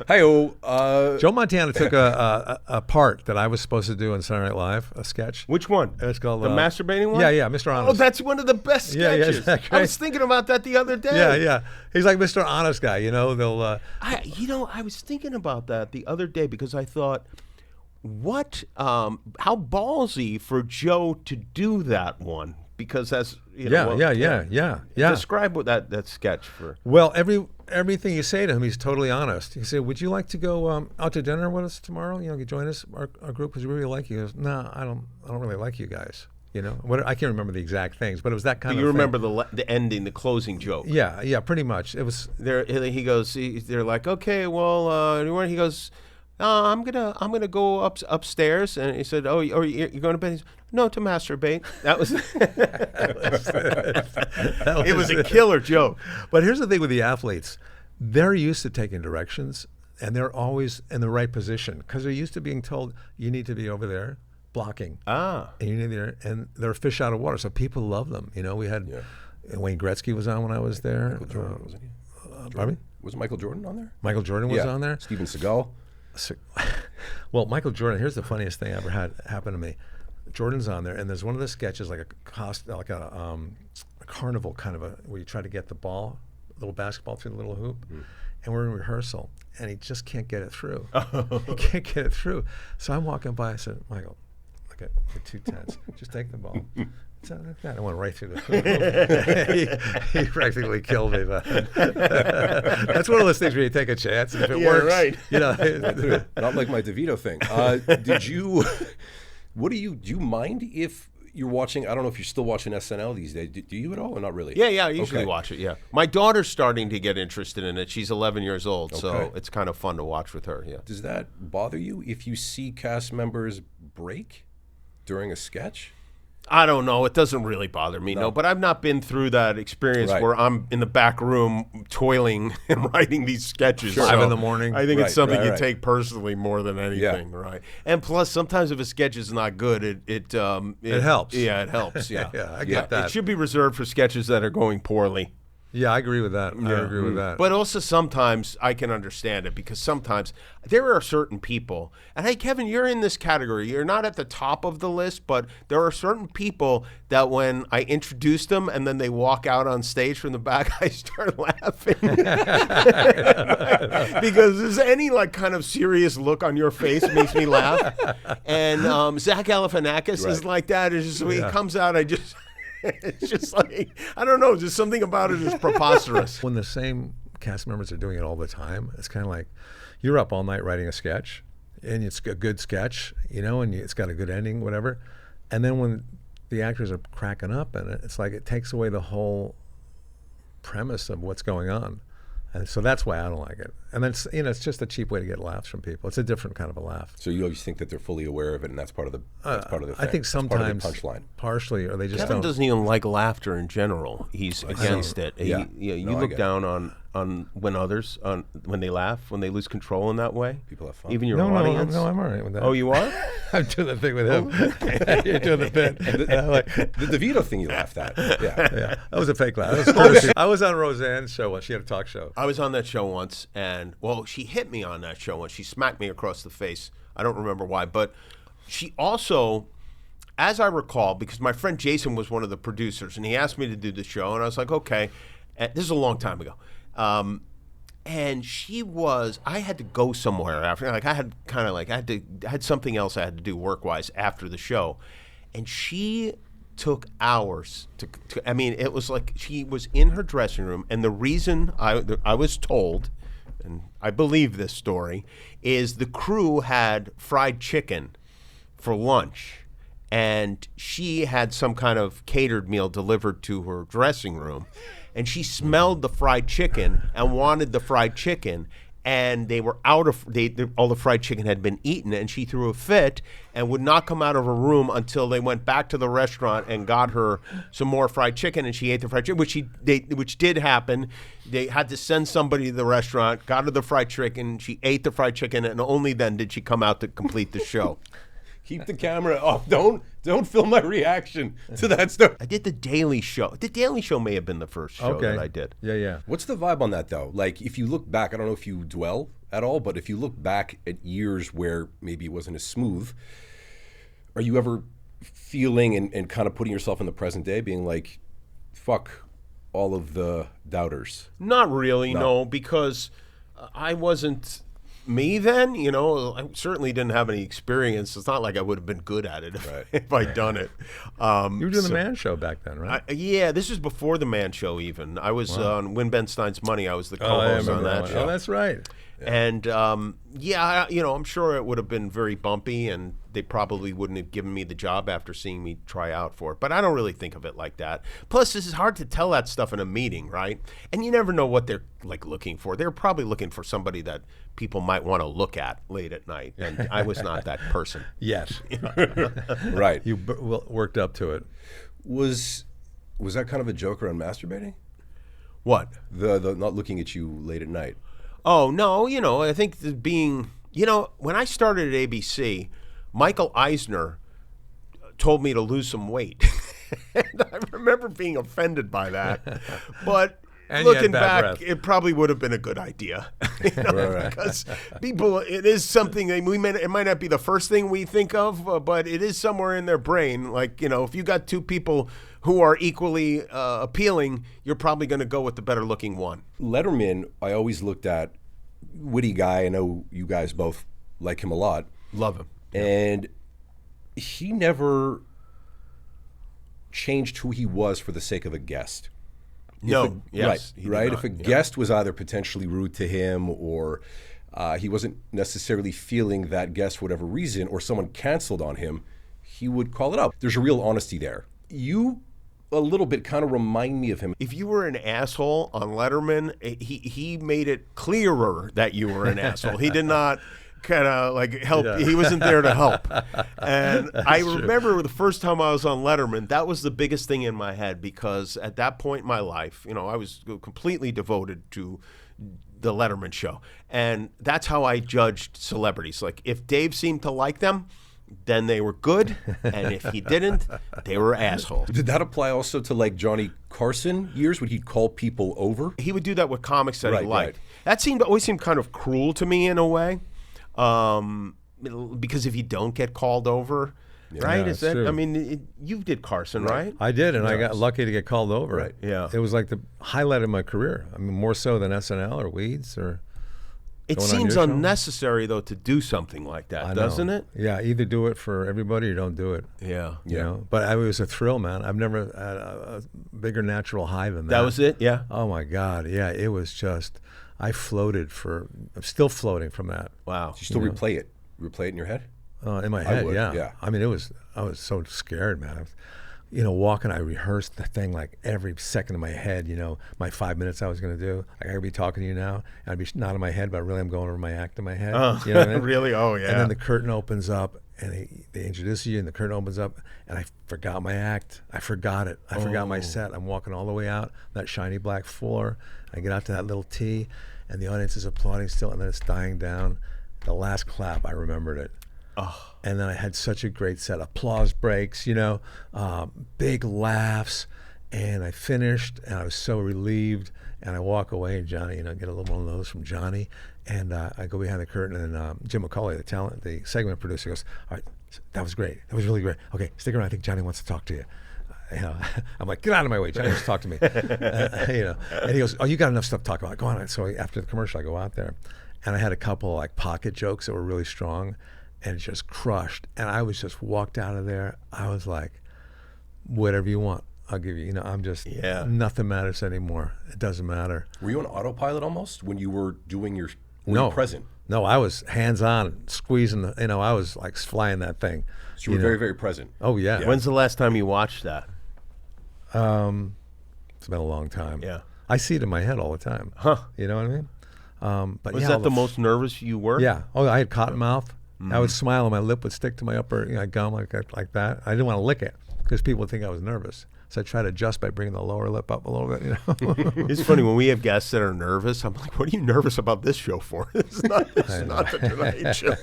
Hi-oh. Joe Montana took a part that I was supposed to do in Saturday Night Live, a sketch. Which one? It's called the masturbating one? Yeah, Mr. Honest. Oh, that's one of the best sketches. Yeah, isn't that I great? was thinking about that the other day. Yeah. He's like Mr. Honest guy, they'll... I was thinking about that the other day because I thought, how ballsy for Joe to do that one. Because that's, Yeah. Describe what that sketch for. Well, everything you say to him, he's totally honest. You say, would you like to go out to dinner with us tomorrow? You join us, our group, because we really like you. He goes, no, I don't really like you guys. I can't remember the exact things, but it was that kind of You thing. remember the ending, the closing joke. Yeah, pretty much. It was there. He goes. They're like, okay, well, he goes, I'm gonna go upstairs, and he said, oh, you're going to bed? He said, no, to masturbate. That was. It was a killer joke. But here's the thing with the athletes: they're used to taking directions, and they're always in the right position because they're used to being told you need to be over there blocking. And you need there, and they're a fish out of water. So people love them. We had Wayne Gretzky was on when I was there. Michael Jordan, wasn't he? Pardon me? Was Michael Jordan on there? Michael Jordan was on there. Steven Seagal. Well, Michael Jordan. Here's the funniest thing I ever had happen to me. Jordan's on there, and there's one of the sketches like a carnival kind of where you try to get the little basketball through the little hoop, and we're in rehearsal, and he just can't get it through. He can't get it through. So I'm walking by. I said, Michael, look at the 2 tenths. Just take the ball. So I went right through the hoop. He practically killed me. But that's one of those things where you take a chance, and if it works, right. Not like my DeVito thing. Did you? Do you mind if you're watching? I don't know if you're still watching SNL these days. Do you at all, or not really? Yeah. I usually watch it. Yeah, my daughter's starting to get interested in it. She's 11 years old, so it's kind of fun to watch with her. Yeah. Does that bother you if you see cast members break during a sketch? I don't know. It doesn't really bother me, no. But I've not been through that experience where I'm in the back room toiling and writing these sketches. Sure. 5 in the morning. I think it's something you take personally more than anything, right? And plus, sometimes if a sketch is not good, it helps. Yeah, it helps. Yeah, Yeah, I get that. It should be reserved for sketches that are going poorly. Yeah, I agree with that. I agree with that. But also sometimes I can understand it because sometimes there are certain people, and hey, Kevin, you're in this category. You're not at the top of the list, but there are certain people that when I introduce them and then they walk out on stage from the back, I start laughing. Because there's any kind of serious look on your face makes me laugh. And Zach Galifianakis is like that. It's just when he comes out, it's just like, I don't know, just something about it is preposterous. When the same cast members are doing it all the time, it's kind of like you're up all night writing a sketch, and it's a good sketch, and it's got a good ending, whatever. And then when the actors are cracking up in it, it's like it takes away the whole premise of what's going on. And so that's why I don't like it. And then it's just a cheap way to get laughs from people. It's a different kind of a laugh. So you always think that they're fully aware of it, and that's part of the thing. I think sometimes part of the punchline. Partially, or they just Kevin don't. doesn't even like laughter in general. He's against it. Yeah. You look down on when they laugh, when they lose control in that way. People have fun. Even your No, audience. I'm all right with that. Oh, you are? I'm doing the thing with him. You're doing the bit. And I'm like, The DeVito thing you laughed at. Yeah. that was a fake laugh. That was courtesy. I was on Roseanne's show once. She had a talk show. I was on that show once, and she hit me on that show once. She smacked me across the face. I don't remember why, but she also as I recall, because my friend Jason was one of the producers, and he asked me to do the show, and I was like, okay. And this is a long time ago. And I had to go somewhere after, like I had something else I had to do work-wise after the show. And she took hours I mean, it was like she was in her dressing room, and the reason I was told, and I believe this story, is the crew had fried chicken for lunch, and she had some kind of catered meal delivered to her dressing room, and she smelled the fried chicken and wanted the fried chicken, and they were out of all the fried chicken had been eaten, and she threw a fit and would not come out of her room until they went back to the restaurant and got her some more fried chicken, and she ate the fried chicken, which did happen. They had to send somebody to the restaurant, got her the fried chicken, she ate the fried chicken, and only then did she come out to complete the show. Keep the camera off. Don't film my reaction to that stuff. I did The Daily Show. The Daily Show may have been the first show that I did. Yeah. What's the vibe on that, though? Like, if you look back, I don't know if you dwell at all, but if you look back at years where maybe it wasn't as smooth, are you ever feeling and kind of putting yourself in the present day, being like, fuck all of the doubters? Not really, no, because I wasn't me then. I certainly didn't have any experience. It's not like I would have been good at it if I'd done it. You were doing the Man Show back then, right? Yeah, this is before the Man Show even. I was on Win Ben Stein's Money. I was the co-host on that show. Oh, that's right. Yeah. And I'm sure it would have been very bumpy, and they probably wouldn't have given me the job after seeing me try out for it. But I don't really think of it like that. Plus, this is hard to tell that stuff in a meeting, right? And you never know what they're like looking for. They're probably looking for somebody that people might want to look at late at night, and I was not that person. Yes. Right. You worked up to it. Was that kind of a joke around masturbating? What? The not looking at you late at night. Oh, no, I think when I started at ABC, Michael Eisner told me to lose some weight. And I remember being offended by that. But looking back, it probably would have been a good idea. Right. Because people, it is something, it might not be the first thing we think of, but it is somewhere in their brain. Like, if you got two people who are equally appealing, you're probably going to go with the better looking one. Letterman, I always looked at, witty guy. I know you guys both like him a lot. Love him. And he never changed who he was for the sake of a guest. No, yes. Right. If a guest was either potentially rude to him, or he wasn't necessarily feeling that guest for whatever reason, or someone canceled on him, he would call it out. There's a real honesty there. You a little bit kind of remind me of him. If you were an asshole on Letterman, he made it clearer that you were an asshole. He did not kind of like help. Yeah. He wasn't there to help. And I remember the first time I was on Letterman, that was the biggest thing in my head, because at that point in my life, I was completely devoted to the Letterman show. And that's how I judged celebrities. Like, if Dave seemed to like them, then they were good, and if he didn't, they were assholes. Did that apply also to like Johnny Carson years? Would he call people over? He would do that with comics that he liked. Right. That always seemed kind of cruel to me in a way, because if you don't get called over, right? Is that true. I mean, you did Carson, right? I did, and I got lucky to get called over. Right. Yeah. It was like the highlight of my career. I mean, more so than SNL or Weeds or. It seems unnecessary, though, to do something like that, doesn't it? Yeah, either do it for everybody or don't do it. Yeah. You know? But it was a thrill, man. I've never had a bigger natural high than that. That was it? Yeah. Oh, my God. Yeah, it was just, I'm still floating from that. Wow. Do you still replay it? Replay it in your head? In my head, yeah. I mean, I was so scared, man. Walking, I rehearsed the thing like every second in my head, my 5 minutes I was going to do. I got to be talking to you now. And I'd be nodding my head, but really I'm going over my act in my head. Oh, you know what I mean? Really? Oh, yeah. And then the curtain opens up, and they introduce you, and the curtain opens up, and I forgot my act. I forgot it. I forgot my set. I'm walking all the way out, that shiny black floor. I get out to that little T, and the audience is applauding still, and then it's dying down. The last clap, I remembered it. Oh. And then I had such a great set. Applause breaks, big laughs. And I finished, and I was so relieved. And I walk away, and Johnny, get a little one of those from Johnny. And I go behind the curtain, and Jim McCauley, the segment producer, goes, "All right, that was great. That was really great. Okay, stick around. I think Johnny wants to talk to you." I'm like, "Get out of my way. Johnny wants to talk to me." And he goes, "Oh, you got enough stuff to talk about. Go on." So after the commercial, I go out there, and I had a couple like pocket jokes that were really strong, and just crushed. And I was just walked out of there. I was like, "Whatever you want, I'll give you." I'm just nothing matters anymore. It doesn't matter. Were you on autopilot almost when you were doing your? Were No. you present? No, I was hands on, squeezing the. I was like flying that thing. So you were very, very present. Oh yeah. When's the last time you watched that? It's been a long time. Yeah. I see it in my head all the time. Huh. You know what I mean? But Was yeah, that the most nervous you were? Yeah. Oh, I had cotton mouth. I would smile and my lip would stick to my upper gum like that. I didn't want to lick it because people would think I was nervous. So I try to adjust by bringing the lower lip up a little bit. It's funny when we have guests that are nervous. I'm like, "What are you nervous about this show for? It's not the Tonight Show.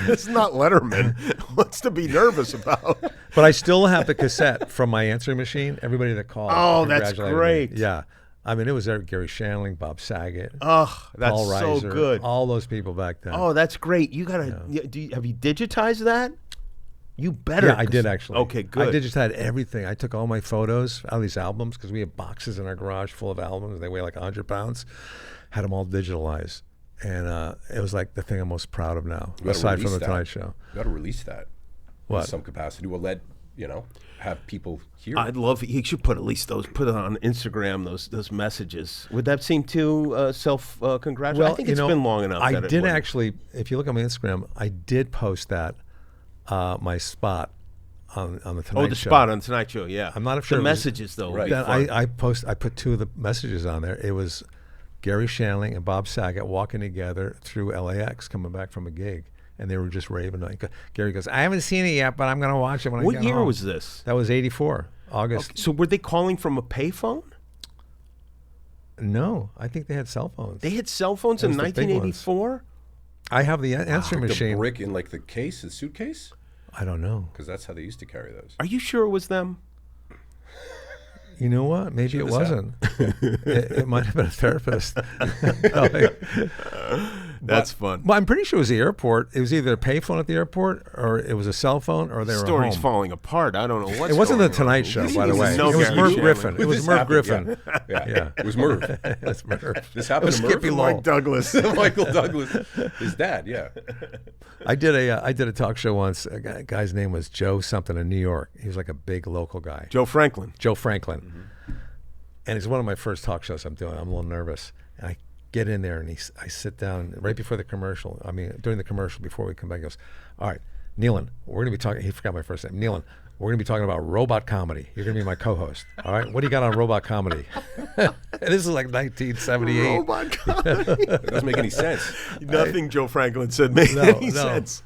It's not Letterman. What's to be nervous about?" But I still have the cassette from my answering machine. Everybody that called. Oh, that's congratulated me. great. Yeah. I mean, it was Gary Shandling, Bob Saget. Oh, that's Paul so Reiser, good. All those people back then. Oh, that's great. You gotta. Have you digitized that? You better. Yeah, I did actually. Okay, good. I digitized everything. I took all my photos out of these albums because we have boxes in our garage full of albums. They weigh like 100 pounds. Had them all digitalized. And it was like the thing I'm most proud of now, aside from the Tonight Show. You got to release that. What? In some capacity. Well, have people hear. I'd love. He should put at least those. Put it on Instagram. Those messages. Would that seem too self-congratulatory? Well, I think it's been long enough. I that it did wouldn't. actually. If you look at my Instagram, I did post that my spot on the Tonight Show. Oh, the spot on Tonight Show. Yeah. I'm not sure the it was- messages though. Right. Would be Then fun. I put two of the messages on there. It was Gary Shandling and Bob Saget walking together through LAX, coming back from a gig, and they were just raving. Gary goes, "I haven't seen it yet, but I'm going to watch it when I What get year home." was this? That was '84, August. So were they calling from a payphone? No, I think they had cell phones. They had cell phones in Those are the big ones. 1984. I have the answering the machine. brick in like the case, the suitcase, I don't know. because that's how they used to carry those. Are you sure it was them? You know what? Maybe it this wasn't. it might have been a therapist. That's fun. Well, I'm pretty sure it was the airport. It was either a payphone at the airport, or it was a cell phone, or they were Story's home. falling apart. I don't know what's It wasn't the going on. Tonight Show, We by the didn't way. even know It was Gary Merv Shandling. Griffin. It was This Merv happened, Griffin. Yeah. It was Merv. That's Merv. This happened to Merv. Skippy Lowell. Mike Douglas. Michael Douglas, his dad. Yeah. I did a talk show once. A guy's name was Joe something in New York. He was like a big local guy. Joe Franklin. Joe Franklin. And it's one of my first talk shows I'm doing. I'm a little nervous. And I get in there and I sit down right before the commercial. I mean, during the commercial before we come back, he goes, "All right, Nealon, we're going to be talking." He forgot my first name. Nealon, we're going to be talking about robot comedy. You're going to be my co-host. All right, what do you got on robot comedy? And this is like 1978. Robot comedy. It doesn't make any sense. Nothing Joe Franklin said made any sense.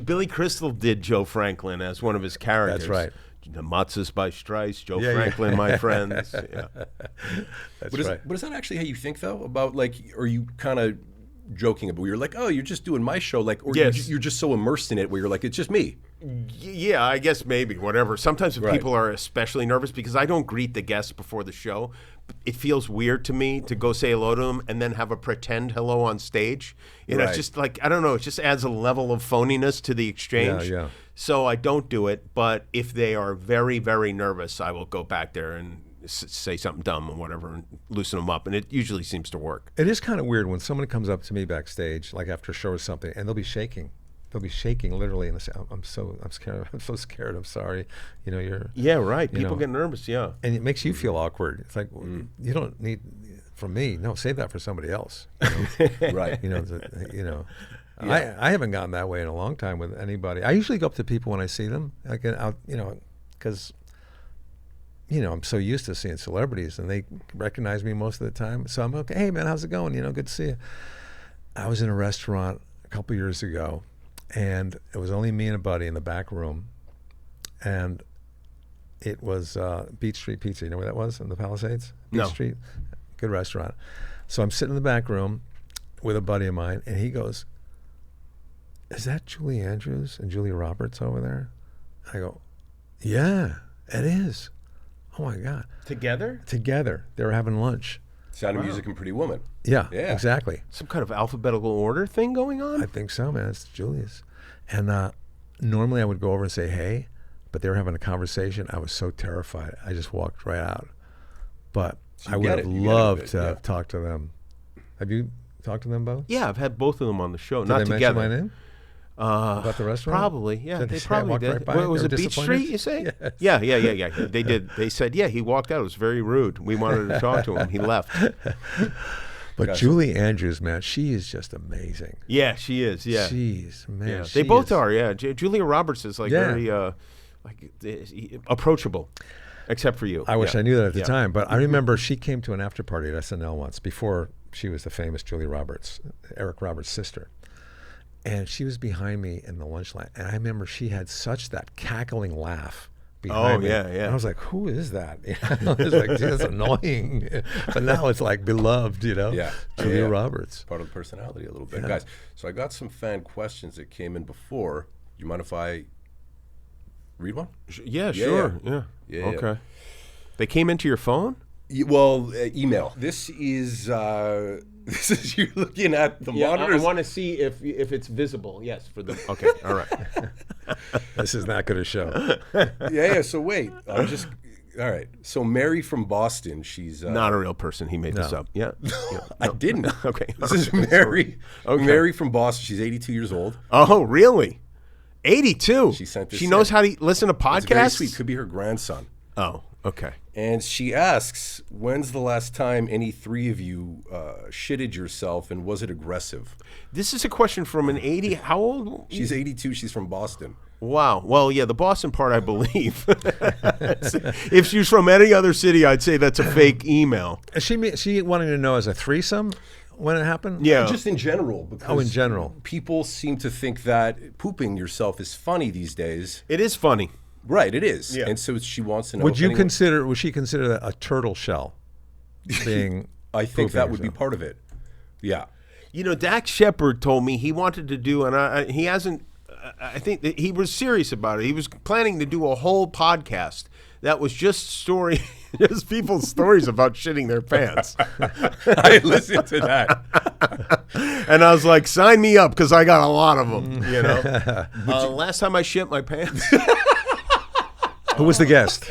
Billy Crystal did Joe Franklin as one of his characters. That's right. The Matzahs by Strice, Joe Yeah, yeah. Franklin, my friends. Yeah. That's But right. is that actually how you think though? About like, are you kind of joking about? You're like, oh, you're just doing my show, like, or Yes. you're just so immersed in it where you're like, it's just me. Yeah, I guess maybe, whatever. Sometimes if Right. people are especially nervous because I don't greet the guests before the show. It feels weird to me to go say hello to them and then have a pretend hello on stage. You know, Right. it's just like, I don't know, it just adds a level of phoniness to the exchange. Yeah. So I don't do it, but if they are very, very nervous, I will go back there and say something dumb or whatever and loosen them up. And it usually seems to work. It is kind of weird when somebody comes up to me backstage, like after a show or something, and they'll be shaking. They'll be shaking literally, and they say, I'm scared. I'm so scared. I'm sorry. You know, you're. Yeah, right. You People know. get nervous, yeah. And it makes you feel awkward. It's like you don't need from me. No, save that for somebody else. Right. You know. I haven't gotten that way in a long time with anybody. I usually go up to people when I see them, like out, because I'm so used to seeing celebrities, and they recognize me most of the time. So I'm okay. Hey man, how's it going? Good to see you. I was in a restaurant a couple years ago, and it was only me and a buddy in the back room, and it was Beach Street Pizza. You know where that was in the Palisades? Beach No. Street, good restaurant. So I'm sitting in the back room with a buddy of mine, and he goes, "Is that Julie Andrews and Julia Roberts over there?" I go, "Yeah, it is." Oh my God. Together? Together. They were having lunch. Sound of Music and Pretty Woman. Yeah, Yeah. exactly. Some kind of alphabetical order thing going on? I think so, man. It's Julia's. And normally I would go over and say, hey, but they were having a conversation. I was so terrified. I just walked right out. But So I you would get have it. You get it a loved bit, to yeah. have talked to them. Have you talked to them both? Yeah, I've had both of them on the show. Did Not they together. mention my name? About the restaurant? Probably, yeah. Did They say I probably walked did. right by What, it? was They it were Beach disappointed? Street, you say? Yes. Yeah. They did. They said, yeah, he walked out. It was very rude. We wanted to talk to him. He left. But Julie Andrews, man, she is just amazing. Yeah, she is. Yeah. Man. Yeah. she They both is- are, yeah. Julia Roberts is like Yeah. very approachable, except for you. I wish Yeah. I knew that at the Yeah. time, but I remember she came to an after party at SNL once before she was the famous Julia Roberts, Eric Roberts' sister. And she was behind me in the lunch line. And I remember she had such that cackling laugh behind me. yeah. And I was like, who is that? You know, it's like, dude, that's annoying. But now it's like beloved, you know? Yeah. Julia Yeah. Roberts. Part of the personality a little bit. Guys, so I got some fan questions that came in before. You mind if I read one? Yeah, sure. Yeah. Yeah, Okay. yeah. They came into your phone? Well, email. This is you looking at the monitors. to see if it's visible. Yes, for the. Okay, all right. This is not going to show. Yeah. So wait, I'm just. All right. So Mary from Boston. She's Not a real person. He made this No. up. Yeah. I didn't. Okay. This is Mary. Okay. Mary from Boston. She's 82 years old. Oh, really? 82. She sent this She knows in. how to listen to It's very podcasts. sweet. Could be her grandson. Oh, okay. And she asks, when's the last time any three of you shitted yourself, and was it aggressive? This is a question from an 80. How old? She's 82. She's from Boston. Wow. Well, yeah, the Boston part, I believe. If she's from any other city, I'd say that's a fake email. She wanted to know as a threesome when it happened? Yeah. Just in general. Because Oh, in general. people seem to think that pooping yourself is funny these days. It is funny. Right, it is. Yeah. And so she wants to know. Would if you anyone- consider? Would she consider that a turtle shell being? I think that pooping would be yourself? part of it. Yeah. You know, Dax Shepard told me he wanted to do, and he hasn't. I think that he was serious about it. He was planning to do a whole podcast that was just just people's stories about shitting their pants. I listened to that. And I was like, sign me up because I got a lot of them. You know, last time I shit my pants. Who was the guest?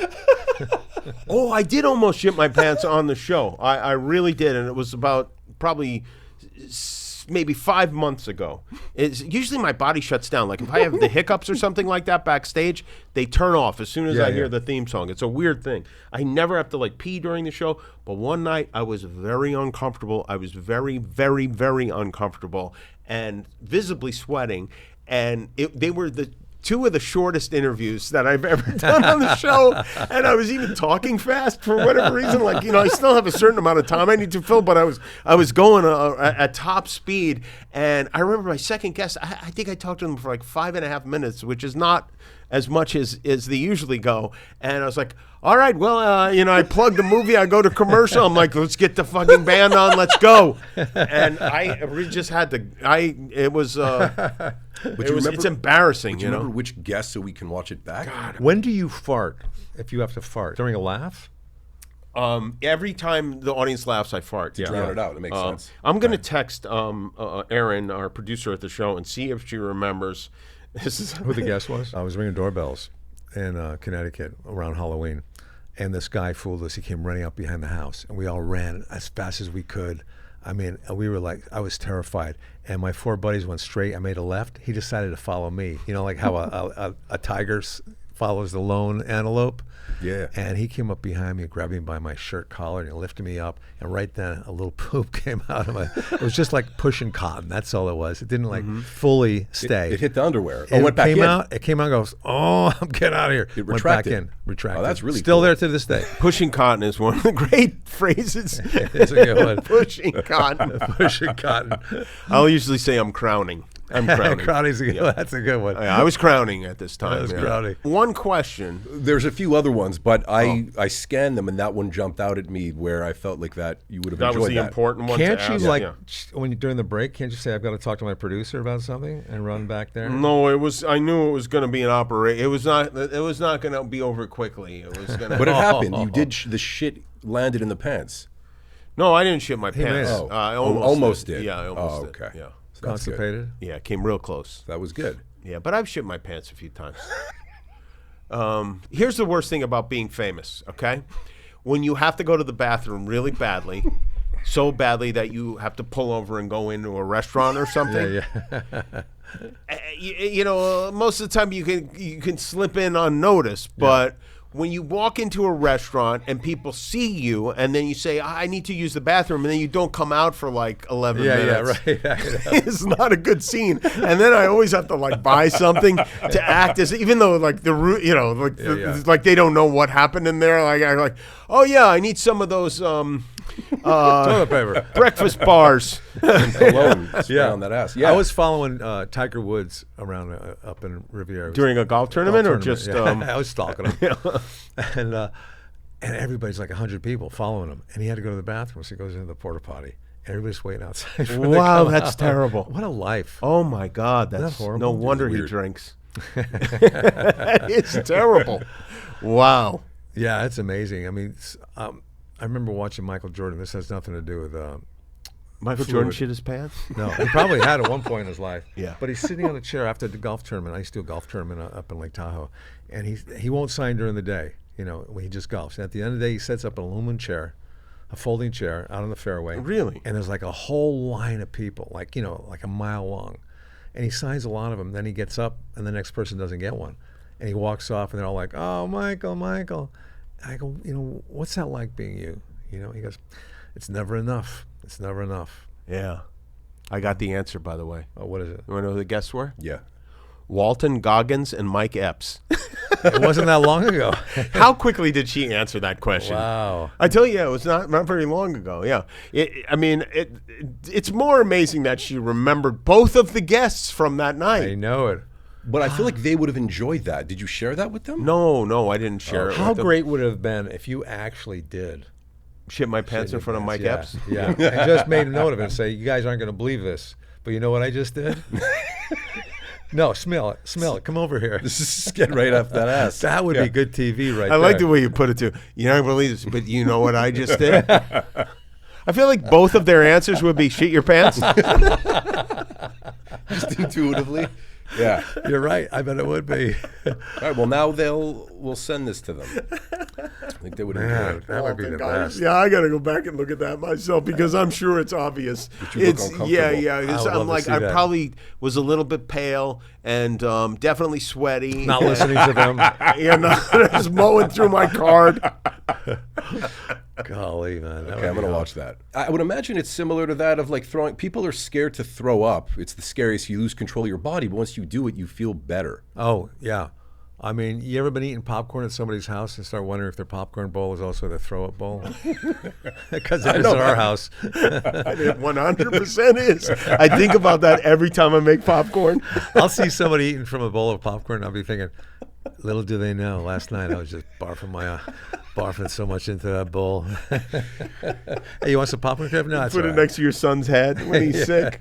Oh, I did almost shit my pants on the show. I really did, and it was about probably maybe 5 months ago. It's usually my body shuts down. Like if I have the hiccups or something like that backstage, they turn off as soon as I hear the theme song. It's a weird thing. I never have to like pee during the show, but one night I was very uncomfortable. I was very, very, very uncomfortable and visibly sweating. And they were the two of the shortest interviews that I've ever done on the show, and I was even talking fast for whatever reason. Like, you know, I still have a certain amount of time I need to fill, but I was going at top speed. And I remember my second guest. I think I talked to them for like 5.5 minutes, which is not as much as they usually go. And I was like, all right, well, you know, I plugged the movie, I go to commercial. I'm like, let's get the fucking band on, let's go. And I just had to. It was. It's embarrassing, Do you you know. remember which guest so we can watch it back? When do you fart? If you have to fart during a laugh? Every time the audience laughs, I fart. Drown it out. It makes sense. I'm going to text Erin, our producer at the show, and see if she remembers. This is Who the guest was? I was ringing doorbells in Connecticut around Halloween, and this guy fooled us. He came running up behind the house, and we all ran as fast as we could. I mean, we were like, I was terrified. And my 4 buddies went straight. I made a left. He decided to follow me. You know, like how a tiger follows the lone antelope. Yeah. And he came up behind me, grabbed me by my shirt collar, and he lifted me up. And right then, a little poop came out of my. It was just like pushing cotton. That's all it was. It didn't like fully stay. It hit the underwear. And Went back came in. out. It came out. And goes. Oh, I'm getting out of here. It Went back retracted. in. Retracted. Oh, that's really still cool. there to this day. pushing cotton is one of the great phrases. It's a good one. Pushing cotton. Pushing cotton. I'll usually say I'm crowning. I'm crowning. Crowdy's a good. That's a good one. I was crowning at this time. That was crowning. One question. There's a few other ones, but I scanned them, and that one jumped out at me where I felt like that you would have That enjoyed was the that. important one. Can't to you ask. like Yeah. when you during the break? Can't you say I've got to talk to my producer about something and run back there? No, it was. I knew it was going to be an operation. It was not. It was not going to be over quickly. It was going to. But it happened. You did. The shit landed in the pants. No, I didn't shit my made pants. it. I almost did. Yeah, I almost Oh, okay. did. Yeah. So that's good. Constipated. Yeah, it came real close. That was good. Yeah, but I've shit my pants a few times. Here's the worst thing about being famous, okay? When you have to go to the bathroom really badly, so badly that you have to pull over and go into a restaurant or something. Yeah. You know, most of the time you can slip in unnoticed, but when you walk into a restaurant and people see you and then you say, I need to use the bathroom, and then you don't come out for like 11 minutes. Yeah, right. It's not a good scene. And then I always have to like buy something to act as, even though like like they don't know what happened in there. Like I like, oh yeah, I need some of those Toilet paper. breakfast bars. Cologne on that ass. Yeah. I was following Tiger Woods around up in Riviera. During a golf tournament, or Tournament, just yeah. I was stalking him. And everybody's like 100 people following him. And he had to go to the bathroom, so he goes into the porta potty. Everybody's waiting outside for him to Wow, come that's out. terrible. What a life. Oh my God, that's horrible? no wonder he weird. drinks. It's terrible. Wow. Yeah, it's amazing. I mean, I remember watching Michael Jordan. This has nothing to do with Michael Fluid. Jordan shit his pants? no, he probably had at one point in his life. Yeah. But he's sitting on a chair after the golf tournament. I used to do a golf tournament up in Lake Tahoe. And he won't sign during the day, you know, when he just golfs. And at the end of the day, he sets up an aluminum chair, a folding chair out on the fairway. Really? And there's like a whole line of people, like, you know, like a mile long. And he signs a lot of them. Then he gets up and the next person doesn't get one. And he walks off and they're all like, oh, Michael. And I go, you know, what's that like being you? You know, he goes, it's never enough. It's never enough. Yeah. I got the answer, by the way. Oh, what is it? You want to know who the guests were? Yeah. Walton Goggins and Mike Epps. It wasn't that long ago. How quickly did she answer that question? Wow. I tell you, it was not very long ago. Yeah, it's more amazing that she remembered both of the guests from that I night. know it. But I feel like they would have enjoyed that. Did you share that with them? No, I didn't share it. How with them. great would it have been if you actually did Shit my pants in front of Mike Epps. Yeah. And just made a note of it and say, you guys aren't going to believe this, but you know what I just did? No, smell it. Come over here. Just get right off that ass. That would be good TV right I there. like the way you put it too. You don't believe this, but you know what I just did? I feel like both of their answers would be shit your pants. Just intuitively. Yeah. You're right. I bet it would be. All right. Well, now we'll send this to them. I think they would enjoy Man, it. that would be the best. Yeah, I got to go back and look at that myself because I'm sure it's obvious. you look It's uncomfortable. yeah. I would I'm love to like see I that. probably was a little bit pale and definitely sweaty. Not listening to them. Yeah, just mowing through my card. Golly, man. That Okay, would I'm be gonna awesome. watch that. I would imagine it's similar to that of like throwing. People are scared to throw up. It's the scariest. You lose control of your body, but once you do it, you feel better. Oh, yeah. I mean, you ever been eating popcorn at somebody's house and start wondering if their popcorn bowl is also their throw-up bowl? Because it is at our house. It 100% is. I think about that every time I make popcorn. I'll see somebody eating from a bowl of popcorn. I'll be thinking, little do they know, last night I was just barfing so much into that bowl. Hey, you want some popcorn, Kev? No, that's Put all it right. next to your son's head when he's sick.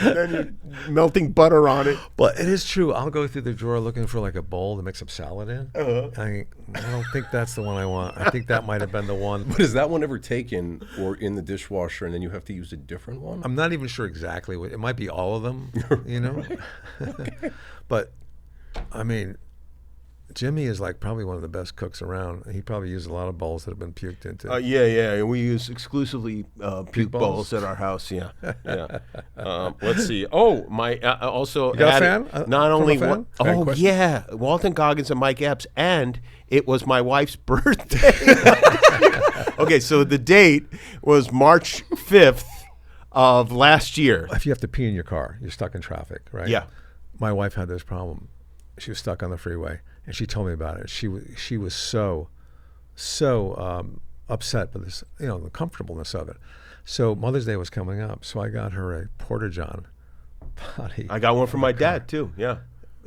Then you're melting butter on it. But it is true. I'll go through the drawer looking for like a bowl to mix some salad in. I don't think that's the one I want. I think that might have been the one. But is that one ever taken or in the dishwasher, and then you have to use a different one? I'm not even sure exactly what. It might be all of them, you know? But, I mean, Jimmy is like probably one of the best cooks around. He probably used a lot of bowls that have been puked into. Yeah. We use exclusively puke bowls? bowls at our house. Yeah. Let's see. Oh, my. Also, You got a added- fan? Not From only a fan? one. Fan Oh, question? yeah. Walton Goggins and Mike Epps, and it was my wife's birthday. Okay, so the date was March 5th of last year. If you have to pee in your car, you're stuck in traffic, right? Yeah. My wife had this problem. She was stuck on the freeway, and she told me about it. She was so upset with this, you know, the comfortableness of it. So Mother's Day was coming up, so I got her a Porta-John potty. I got one from my dad, too. Yeah.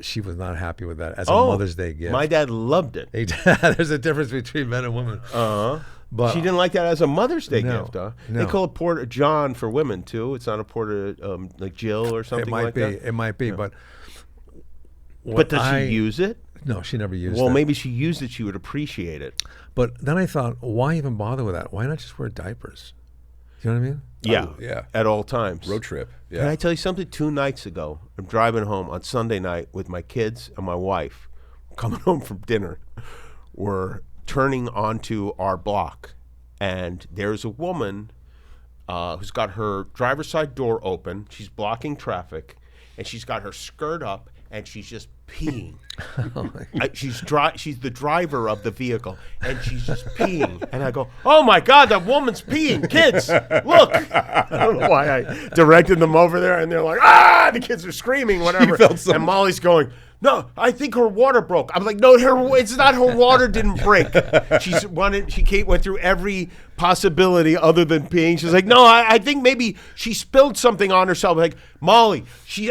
She was not happy with that as a Mother's Day gift. My dad loved it. There's a difference between men and women. But She didn't like that as a Mother's Day No, gift, huh? no. They call it Porta John for women, too. It's not a Porta, like Jill or something it might like be. that. It might be. But But does she use it? No, she never used it. Well, maybe she used it. She would appreciate it. But then I thought, why even bother with that? Why not just wear diapers? You know what I mean? Yeah, yeah. At all times. Road trip. Yeah. Can I tell you something? 2 nights ago, I'm driving home on Sunday night with my kids and my wife, coming home from dinner. We're turning onto our block, and there's a woman who's got her driver's side door open. She's blocking traffic, and she's got her skirt up, and she's just peeing. She's the driver of the vehicle, and she's just peeing. And I go, oh my God, that woman's peeing. Kids, look. I don't know why I directed them over there, and they're like, ah, the kids are screaming, whatever. And Molly's going, no, I think her water broke. I'm like, no, it's not her water didn't break. She went through every possibility other than peeing. She's like, no, I think maybe she spilled something on herself. I'm like, Molly,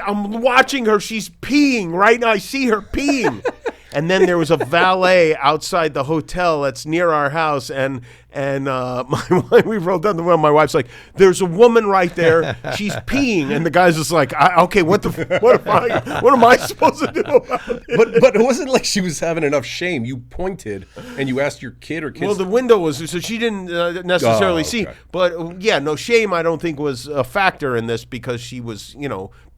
I'm watching her. She's peeing right now. I see her peeing. And then there was a valet outside the hotel that's near our house, and we rolled down the window. My wife's like, "There's a woman right there. She's peeing," and the guy's just like, "Okay, what am I supposed to do about it?" But it wasn't like she was having enough shame. You pointed and you asked your kid or kids. Well, the window was so she didn't necessarily see. But yeah, no shame. I don't think was a factor in this because she was,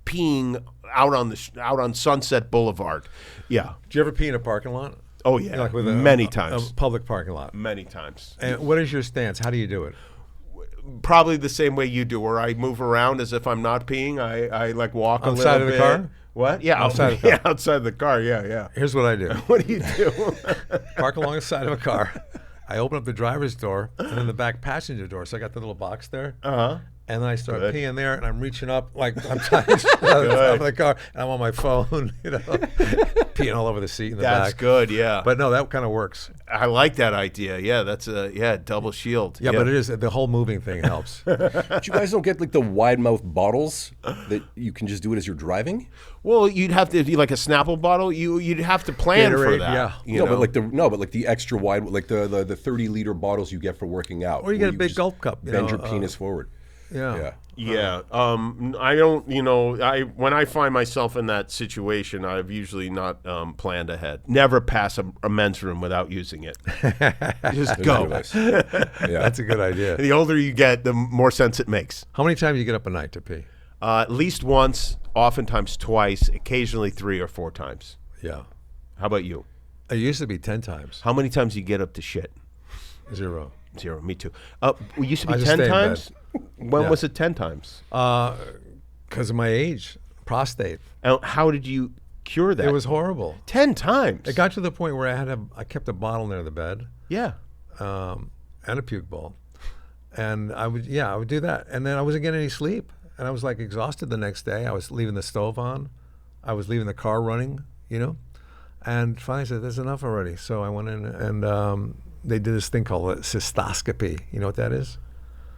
peeing out on Sunset Boulevard. Yeah. Did you ever pee in a parking lot? Oh yeah, Like with many times. A public parking lot. Many times. And what is your stance? How do you do it? Probably the same way you do, where I move around as if I'm not peeing. I like walk a little bit. Outside of the car? What? Yeah, outside of the car. Yeah, outside the car. Yeah. Here's what I do. What do you do? Park alongside of a car. I open up the driver's door and then the back passenger door. So I got the little box there. Uh-huh. And then I start peeing there, and I'm reaching up like I'm trying to out of the car, and I'm on my phone, peeing all over the seat in the back. That's good, yeah. But no, that kind of works. I like that idea. Yeah, that's double shield. Yeah, but it is the whole moving thing helps. But you guys don't get like the wide mouth bottles that you can just do it as you're driving? Well, you'd have to do like a Snapple bottle. You'd have to plan for Gatorade, that. yeah. But like the extra wide, like the 30-liter bottles you get for working out. Or you get a big gulp cup. Bend your penis forward. Yeah. Yeah. I don't, when I find myself in that situation, I've usually not planned ahead. Never pass a men's room without using it. Just go. That's a good idea. The older you get, the more sense it makes. How many times do you get up a night to pee? At least once, oftentimes twice, occasionally 3 or 4 times. Yeah. How about you? It used to be 10 times. How many times do you get up to shit? 0. 0. Me too. We used to be I just 10 stay in times. When Yeah. was it 10 times? Because of my age, prostate. And how did you cure that? It was horrible. 10 times. It got to the point where I kept a bottle near the bed, Yeah. and a puke bowl, and I would do that, and then I wasn't getting any sleep, and I was like exhausted the next day. I was leaving the stove on, I was leaving the car running, and finally I said, "There's enough already." So I went in, and they did this thing called a cystoscopy. You know what that is?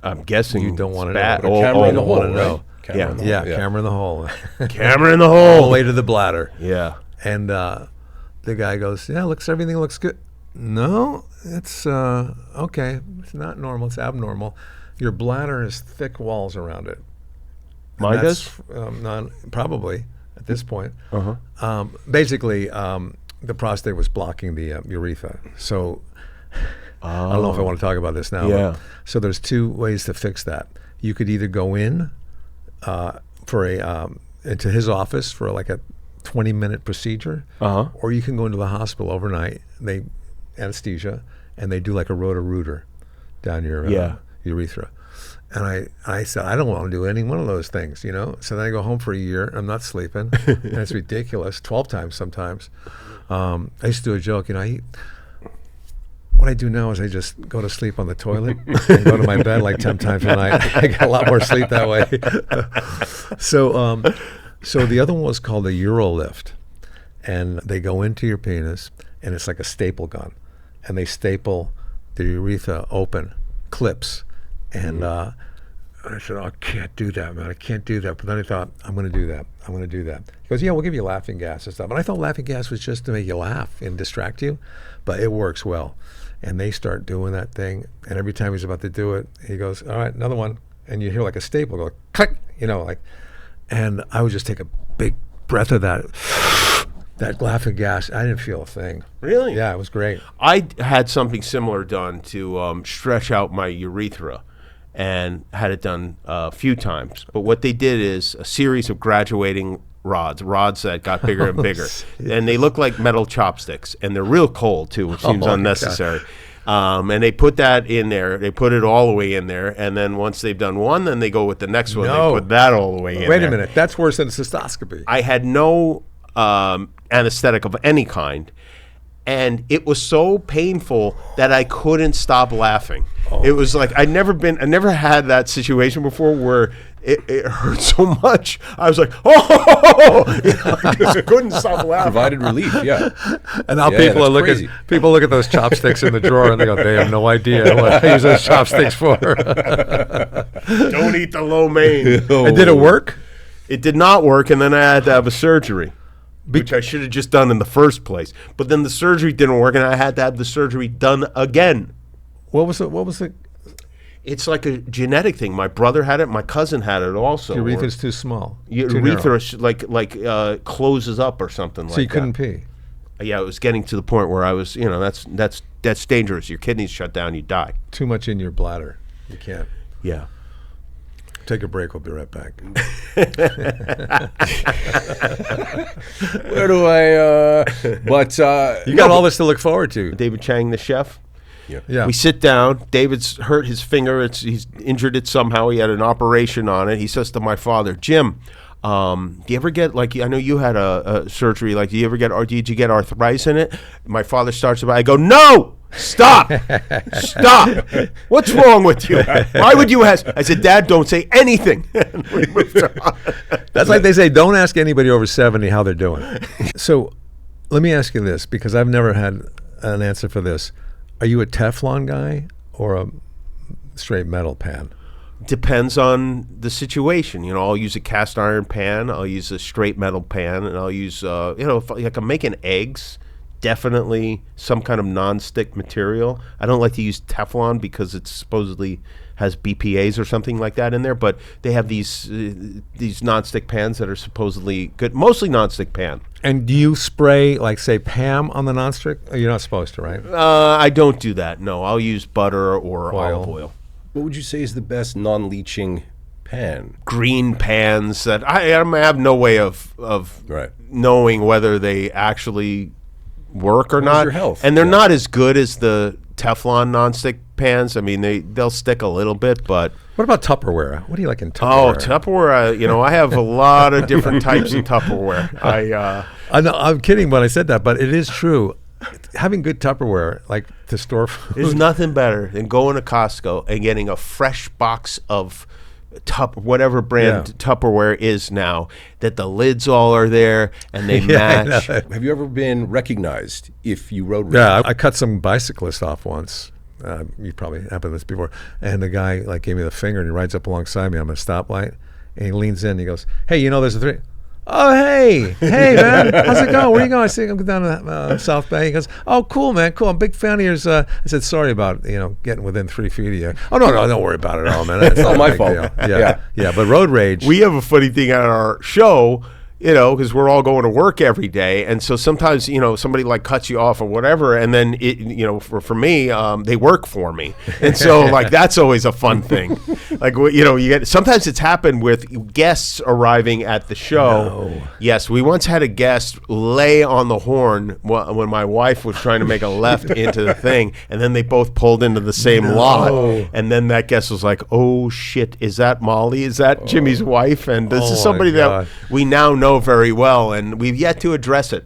I'm guessing You don't want to bad. know. Camera in the don't hole, want to know. Camera in the Yeah, hole, camera in the hole. Camera in the All the hole. way to the bladder. Yeah. And the guy goes, "Yeah, everything looks good." No, it's okay. It's not normal. It's abnormal. Your bladder has thick walls around it. And Mine that's, does? probably at this point. Uh-huh. Basically, the prostate was blocking the urethra. So I don't know if I want to talk about this now. Yeah. So there's 2 ways to fix that. You could either go in into his office for like a 20-minute procedure, or you can go into the hospital overnight. They anesthesia, and they do like a roto-rooter down your urethra. And I said, I don't want to do any one of those things, So then I go home for a year. I'm not sleeping, and it's ridiculous. 12 times sometimes. I used to do a joke, What I do now is I just go to sleep on the toilet and go to my bed like 10 times a night. I get a lot more sleep that way. So the other one was called a Urolift, and they go into your penis, and it's like a staple gun, and they staple the urethra open, clips, and I said, "Oh, I can't do that, man. I can't do that." But then I thought, I'm going to do that. I'm going to do that. He goes, "Yeah, we'll give you laughing gas and stuff." And I thought laughing gas was just to make you laugh and distract you, but it works well. And they start doing that thing, and every time he's about to do it, he goes, "All right, another one." And you hear like a staple go click, and I would just take a big breath of that, That laughing gas, I didn't feel a thing. Really? Yeah, it was great. I had something similar done to stretch out my urethra, and had it done a few times. But what they did is a series of graduating rods that got bigger and bigger. And they look like metal chopsticks, and they're real cold too, which seems unnecessary. And they put that in there. They put it all the way in there, and then once they've done one, then they go with the next one. No. They put that all the way in there. Wait a minute. That's worse than a cystoscopy. I had no anesthetic of any kind, and it was so painful that I couldn't stop laughing. It was like I never had that situation before where it hurt so much. I was like, oh, I couldn't stop laughing. Provided relief, yeah. And now Yeah, people that's are crazy. people look at those chopsticks in the drawer and they go, they have no idea what I use those chopsticks for. Don't eat the lo mein. And did it work? It did not work, and then I had to have a surgery, which I should have just done in the first place. But then the surgery didn't work, and I had to have the surgery done again. What was it? It's like a genetic thing. My brother had it. My cousin had it also. Your urethra's too small. Your too narrow. urethra closes up or something like that. So you couldn't pee. Yeah, it was getting to the point where I was, that's dangerous. Your kidneys shut down, you die. Too much in your bladder. You can't. Yeah. Take a break. We'll be right back. Where do I? But You got all this to look forward to. David Chang, the chef. Yeah. We sit down. David's hurt his finger. He's injured it somehow. He had an operation on it. He says to my father, Jim, do you ever get, like, I know you had a surgery, like, did you get arthritis in it? My father starts about, I go, no! Stop! Stop! What's wrong with you? Why would you ask? I said, Dad, don't say anything. And we moved on. That's like they say, don't ask anybody over 70 how they're doing. So let me ask you this, because I've never had an answer for this. Are you a Teflon guy or a straight metal pan? Depends on the situation. I'll use a cast iron pan. I'll use a straight metal pan, and I'll use, if I'm making eggs, definitely some kind of non-stick material. I don't like to use Teflon because it supposedly has BPAs or something like that in there, but they have these non-stick pans that are supposedly good, mostly non-stick pan. And do you spray, like, say, Pam on the nonstick? Oh, you're not supposed to, right? I don't do that, no. I'll use butter or Oil. olive oil. what would you say is the best non-leaching pan? Green pans that I have no way of Right. knowing whether they actually work or How's not. your health? And they're Yeah. not as good as the Teflon nonstick pans. I mean, they'll stick a little bit, but What about Tupperware? What do you like in Tupperware? Tupperware. I have a lot of different types of Tupperware. I know, I'm kidding when I said that, but it is true. Having good Tupperware, like to store food. There's nothing better than going to Costco and getting a fresh box of whatever brand Yeah. Tupperware is now, that the lids all are there and they Yeah, I match. know. Have you ever been recognized if you rode? Yeah, I cut some bicyclists off once. You probably happened this before. And the guy like gave me the finger, and he rides up alongside me. I'm at a stoplight, and he leans in. And he goes, "Hey, there's a 3." Oh, hey, man, how's it going? Where you going? I said, I'm down to South Bay. He goes, oh, cool, man, cool. I'm a big fan of yours. I said, sorry about getting within 3 feet of you. Oh, no, don't worry about it at all, man. It's not a my big fault. deal. Yeah, but road rage. We have a funny thing at our show, because we're all going to work every day, and so sometimes somebody like cuts you off or whatever, and then for me they work for me, and so like that's always a fun thing. Like you get sometimes it's happened with guests arriving at the show. No. Yes, we once had a guest lay on the horn when my wife was trying to make a left into the thing, and then they both pulled into the same lot, and then that guest was like, "Oh shit, is that Molly? Is that Jimmy's wife?" And this Oh, is somebody my that God. we now know very well, and we've yet to address it.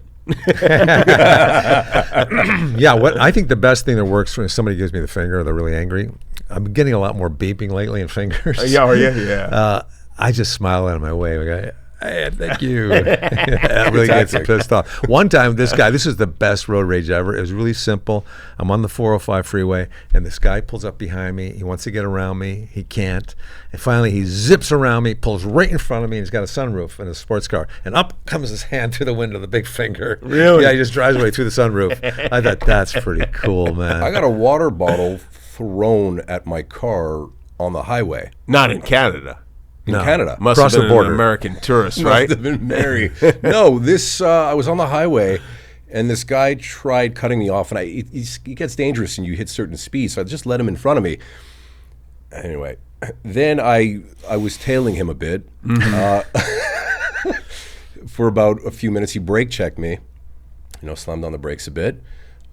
Yeah, what I think the best thing that works when somebody gives me the finger or they're really angry, I'm getting a lot more beeping lately in fingers. Yeah. I just smile at him. I wave. I go, hey, thank you. That really gets me pissed off. One time, this is the best road rage ever. It was really simple. I'm on the 405 freeway, and this guy pulls up behind me. He wants to get around me. He can't. And finally, he zips around me, pulls right in front of me, and he's got a sunroof in a sports car. And up comes his hand through the window, the big finger. Really? Yeah, he just drives away through the sunroof. I thought, that's pretty cool, man. I got a water bottle thrown at my car on the highway. Not in Canada. in Canada. Must Across have the been border. an American tourist, Must right? have been Mary. No, this I was on the highway, and this guy tried cutting me off, and it gets dangerous, and you hit certain speeds, so I just let him in front of me. Anyway, then I was tailing him a bit. For about a few minutes, he brake checked me, slammed on the brakes a bit.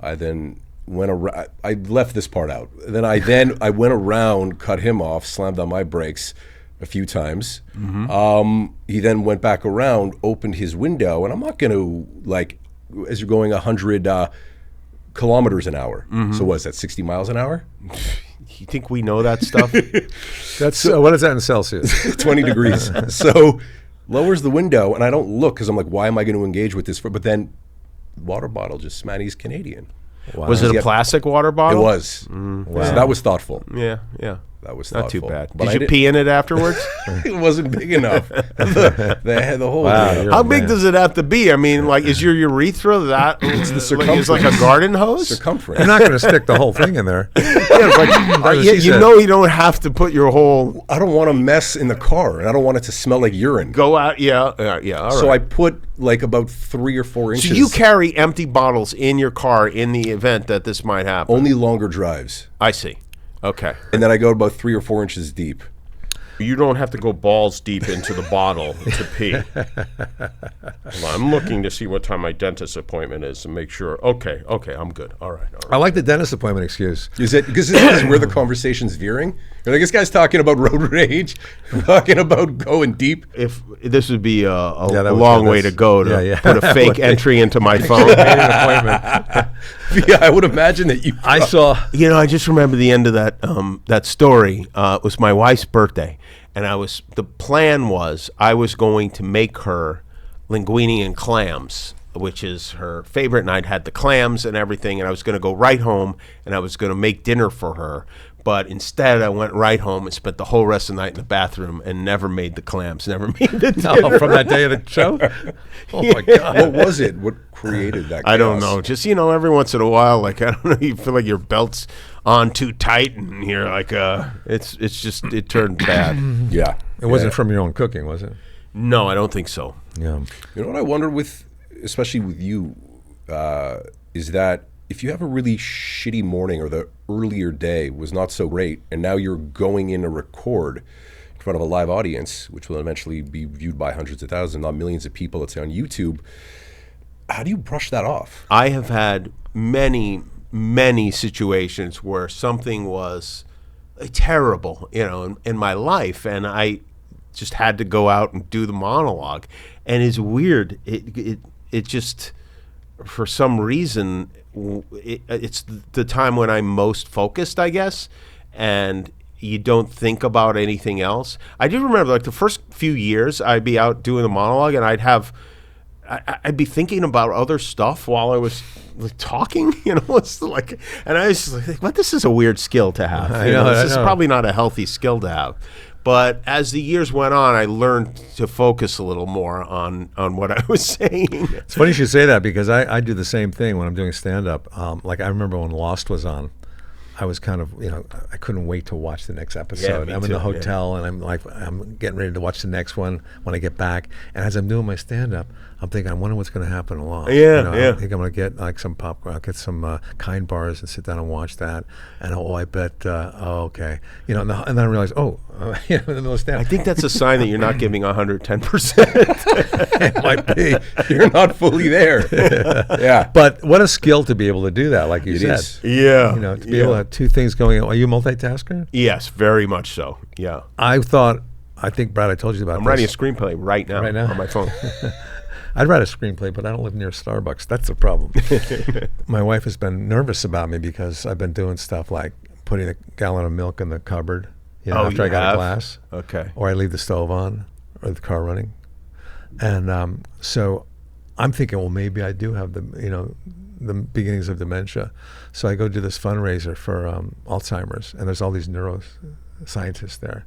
I then went around. I left this part out. Then I went around, cut him off, slammed on my brakes a few times. He then went back around, opened his window, and I'm not going to, as you're going 100 kilometers an hour. So what is that, 60 miles an hour? You think we know that stuff? That's what is that in Celsius? 20 degrees. So lowers the window, and I don't look because I'm like, why am I going to engage with this? But then water bottle just, man, he's Canadian. Wow. Was it a plastic water bottle? It was. Wow. So that was thoughtful. Yeah. That was Not thoughtful. too bad. But Did you pee in it afterwards? It wasn't big enough. The whole Wow, thing. you're How a big man. does it have to be? I mean, like, is your urethra that? It's the circumference. It's like a garden hose. Circumference. You're not going to stick the whole thing in there. Yeah, but As you he said. know you don't have to put your whole I don't want to mess in the car, and I don't want it to smell like urine. go out. Yeah. All So right. I put like about 3 or 4 inches. So you carry empty bottles in your car in the event that this might happen. only longer drives, I see. Okay. and then I go about 3 or 4 inches deep. You don't have to go balls deep into the bottle to pee. Well, I'm looking to see what time my dentist appointment is to make sure. Okay, I'm good. All right. I like the dentist appointment excuse. Is it because this is where the conversation's veering? You're like, this guy's talking about road rage, talking about going deep. If this would be a that would long be way this. to go to Yeah. put a fake entry into my phone. Yeah, I would imagine that you. I saw. You know, I just remember the end of that story. It was my wife's birthday, and the plan was I was going to make her linguine and clams, which is her favorite, and I'd had the clams and everything, and I was going to go right home, and I was going to make dinner for her. But instead, I went right home and spent the whole rest of the night in the bathroom and never made the clams, never made the dinner. Oh, from that day of the show? Oh, my God. What was it? What created that? I don't chaos? know. Just, every once in a while, like, I don't know, you feel like your belt's on too tight and you're like, it's just, it turned bad. Yeah, It wasn't from your own cooking, was it? No, I don't think so. Yeah. You know what I wonder especially with you, is that if you have a really shitty morning or the earlier day was not so great, and now you're going in to record in front of a live audience, which will eventually be viewed by hundreds of thousands, not millions of people, let's say on YouTube, how do you brush that off? I have had many, many situations where something was terrible, in my life, and I just had to go out and do the monologue. And it's weird. It just, for some reason, it's the time when I'm most focused, I guess, and you don't think about anything else. I do remember, like, the first few years, I'd be out doing the monologue, and I'd be thinking about other stuff while I was talking, it's like, and I was like, "What? This is a weird skill to have. This is probably not a healthy skill to have." But as the years went on, I learned to focus a little more on what I was saying. It's funny you should say that because I do the same thing when I'm doing stand-up. Like I remember when Lost was on, I was kind of, I couldn't wait to watch the next episode. me I'm in too, the hotel and I'm getting ready to watch the next one when I get back. And as I'm doing my stand-up, I'm thinking, I wonder what's going to happen along. Yeah. I think I'm going to get like some popcorn. I'll get some Kind bars and sit down and watch that. And I bet, okay. And then I realize, in the middle of stand-up. I think that's a sign that you're not giving 110%. It might be. You're not fully there. Yeah. But what a skill to be able to do that, like you It said. is. Yeah. To be able to have two things going on. Are you a multitasker? Yes, very much so. Yeah. I think, Brad, I told you about I'm this. writing a screenplay right now on my phone. I'd write a screenplay, but I don't live near Starbucks. That's the problem. My wife has been nervous about me because I've been doing stuff like putting a gallon of milk in the cupboard after I got a glass. Okay. Or I leave the stove on or the car running. And so I'm thinking, well, maybe I do have the beginnings of dementia. So I go do this fundraiser for Alzheimer's, and there's all these neuroscientists there.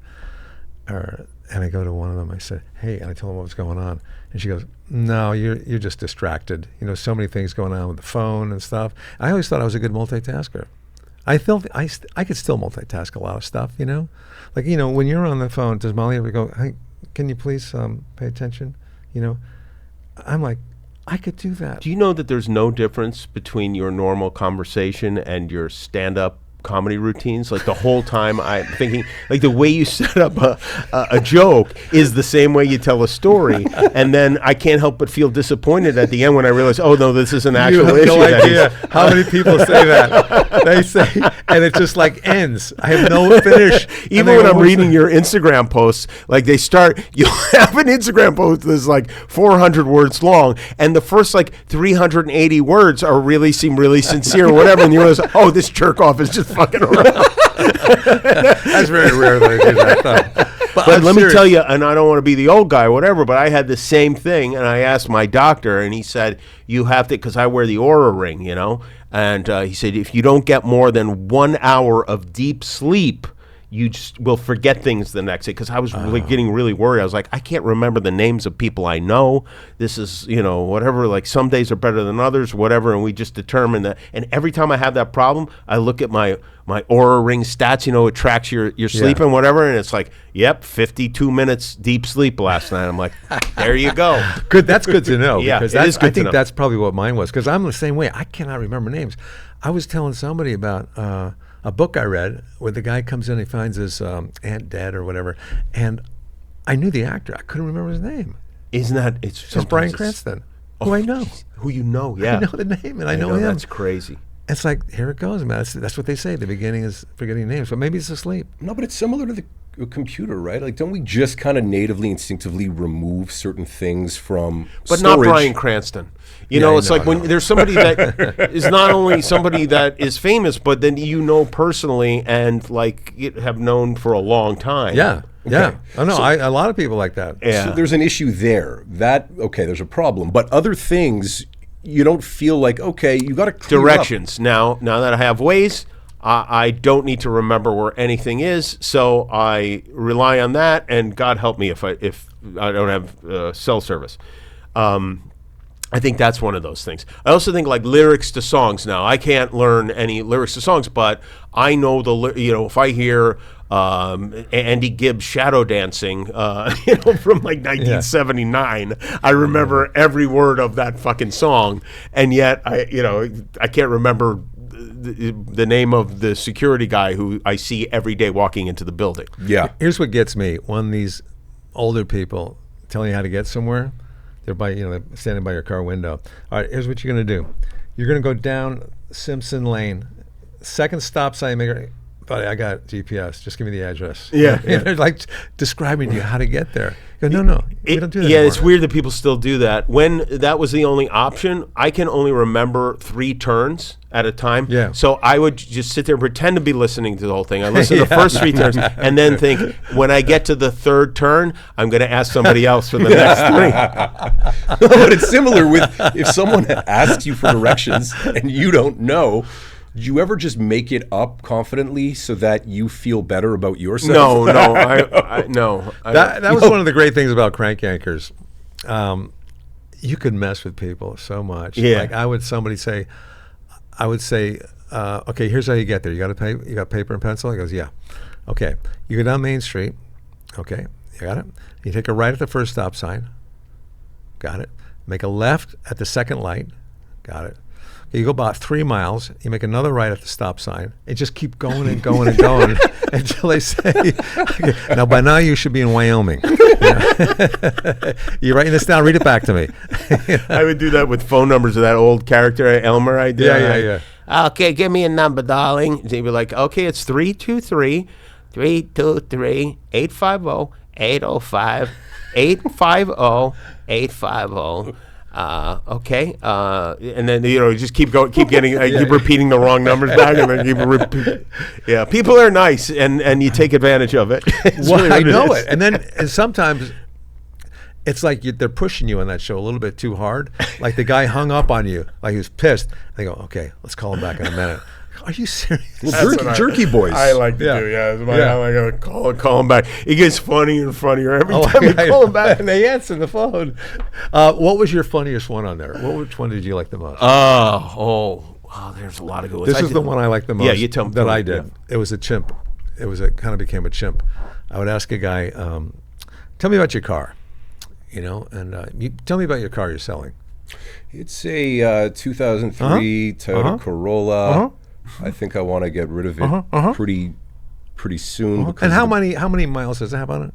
And I go to one of them. I said, "Hey," and I tell them what was going on, and she goes, "No, you're just distracted. So many things going on with the phone and stuff." I always thought I was a good multitasker. I could still multitask a lot of stuff, you know? Like, you know, when you're on the phone, does Molly ever go, hey, can you please pay attention? You know? I'm like, I could do that. Do you know that there's no difference between your normal conversation and your stand-up comedy routines? Like the whole time I'm thinking, like the way you set up a joke is the same way you tell a story, and then I can't help but feel disappointed at the end when I realize, oh no, this is an actual issue. You have no idea how many people say that. They say, and it just like ends. I have no finish. Even when I'm reading your Instagram posts, like you'll have an Instagram post that's like 400 words long, and the first like 380 words seem really sincere or whatever, and you realize, oh, this jerk off is just fucking around. That's very rare that I do that. But let me tell you, and I don't want to be the old guy or whatever, but I had the same thing, and I asked my doctor, and he said, you have to, because I wear the Oura ring, you know, and he said, if you don't get more than 1 hour of deep sleep, you just will forget things the next day. Because I was really getting really worried. I was like, I can't remember the names of people I know. This is, you know, whatever, like some days are better than others, whatever, and we just determine that. And every time I have that problem, I look at my Oura Ring stats, you know, it tracks your sleep and whatever, and it's like, yep, 52 minutes deep sleep last night. I'm like, there you go. Good, that's good to know. Yeah, because it is good I think to know. that's probably what mine was, because I'm the same way. I cannot remember names. I was telling somebody about a book I read where the guy comes in, he finds his aunt dead or whatever, and I knew the actor. I couldn't remember his name. Isn't that, it's Bryan Cranston, who I know. Who you know, yeah. I know the name, and I know him. That's crazy. It's like, here it goes, man. That's what they say. The beginning is forgetting names, but maybe it's asleep. No, but it's similar to the computer, right? Like, don't we just kind of natively, instinctively remove certain things from But storage? not Bryan Cranston. You know, it's like when there's somebody that is not only somebody that is famous, but then you know personally and like have known for a long time. Yeah, yeah. Oh no, a lot of people like that. Yeah. So there's an issue there. There's a problem. But other things, you don't feel like, okay, you got to clear Directions. Now that I have Waze, I don't need to remember where anything is, so I rely on that. And God help me if I don't have cell service. I think that's one of those things. I also think like lyrics to songs. Now I can't learn any lyrics to songs, but I know if I hear Andy Gibbs shadow dancing, from like 1979, I remember every word of that fucking song, and yet I can't remember the name of the security guy who I see every day walking into the building. Yeah. Here's what gets me: when these older people tell you how to get somewhere, they're standing by your car window. All right, here's what you're going to do. You're going to go down Simpson Lane. Second stop sign, buddy, I got GPS. Just give me the address. Yeah. They're like describing to you how to get there. You go, no, we don't do that Yeah, anymore. it's weird that people still do that. When that was the only option, I can only remember 3 turns at a time. Yeah. So I would just sit there and pretend to be listeing to the whole thing. I listen to the first 3 turns and then think, when I get to the 3rd turn, I'm going to ask somebody else for the next 3. But it's similar with if someone asks you for directions and you don't know, do you ever just make it up confidently so that you feel better about yourself? No, no. That was one of the great things about Crank Anchors. You could mess with people so much. Yeah. Like I would say, okay, here's how you get there. You got paper and pencil? He goes, yeah. Okay. You go down Main Street. Okay. You got it. You take a right at the first stop sign. Got it. Make a left at the second light. Got it. You go about 3 miles, you make another right at the stop sign, and just keep going and going and going until they say, okay, now by now you should be in Wyoming. You're writing this down, read it back to me. I would do that with phone numbers of that old character, Elmer, I did. Yeah. Okay, give me a number, darling. They'd be like, okay, it's 323-850-805, 850-850. Okay. And then just keep repeating the wrong numbers back, and then Yeah, people are nice, and you take advantage of it. Well, I know it. And then sometimes it's like they're pushing you on that show a little bit too hard. Like the guy hung up on you, like he was pissed. They go, okay, let's call him back in a minute. Are you serious? Well, jerky boys. I like to do, yeah. I gotta call him back. It gets funnier and funnier every time you call him back. And they answer the phone. What was your funniest one on there? Which one did you like the most? Oh, there's a lot of good ones. This is the one I like the most. Yeah, you tell me. That I did. It was a chimp. Kind of became a chimp. I would ask a guy, tell me about your car, and you tell me about your car you're selling. It's a 2003 Toyota Corolla. I think I want to get rid of it pretty soon. And how many miles does it have on it?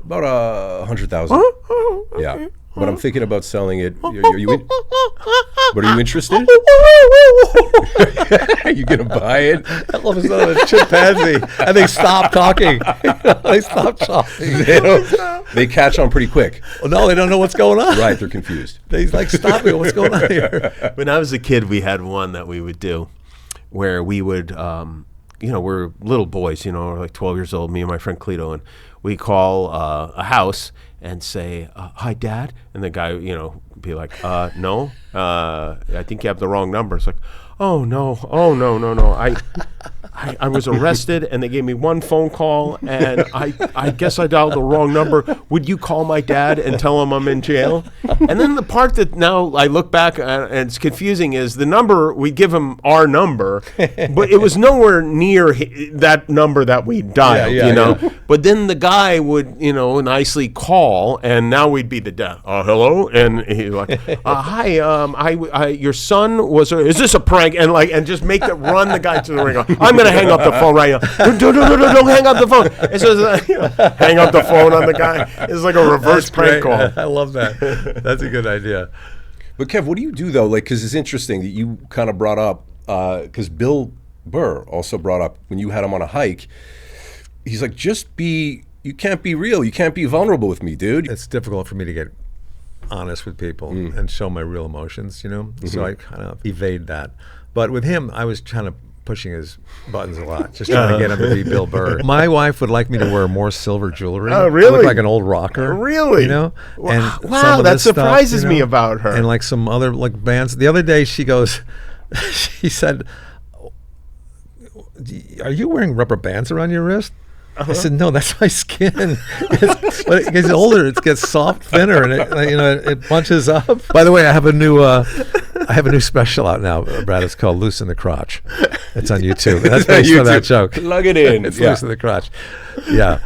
About 100,000. Yeah, but I'm thinking about selling it. But are you interested? Are you gonna buy it? I love it. A chimpanzee, and they stop talking. They stop talking. They catch on pretty quick. Well, no, they don't know what's going on. Right, they're confused. They like, stop me. What's going on here? When I was a kid, we had one that we would do, where we would, we're little boys, we're like 12 years old, me and my friend Cleto, and we call a house and say, "Hi, Dad," and the guy, be like, "No, I think you have the wrong number." It's like, "Oh no, I was arrested, and they gave me one phone call, and I guess I dialed the wrong number. Would you call my dad and tell him I'm in jail?" And then the part that now I look back and it's confusing is the number, we give him our number, but it was nowhere near that number that we dialed, Yeah. But then the guy would, nicely call, and now we'd be the dad. Hello? And he's like, "Hi, your son was, is this a prank?" And just make it run the guy to the ring. I'm going to hang up the phone right now. Don't hang up the phone. And so, hang up the phone on the guy. It's like a reverse prank call. I love that. That's a good idea. But Kev, what do you do though? Like, because it's interesting that you kind of brought up, because Bill Burr also brought up when you had him on a hike. He's like, you can't be real. You can't be vulnerable with me, dude. It's difficult for me to get honest with people and show my real emotions, So I kind of evade that. But with him, I was kind of pushing his buttons a lot, just trying to get him to be Bill Burr. My wife would like me to wear more silver jewelry. Oh, really? I look like an old rocker. Really? And wow, that surprises me about her. And like some other bands. The other day, she goes, she said, "Are you wearing rubber bands around your wrist?" I said, "No, that's my skin." But it gets older, it gets soft, thinner, and it bunches up. By the way, I have a new special out now, Brad. It's called "Loose in the Crotch." It's on YouTube. That's based on that joke. Plug it in. It's loose in the crotch. Yeah.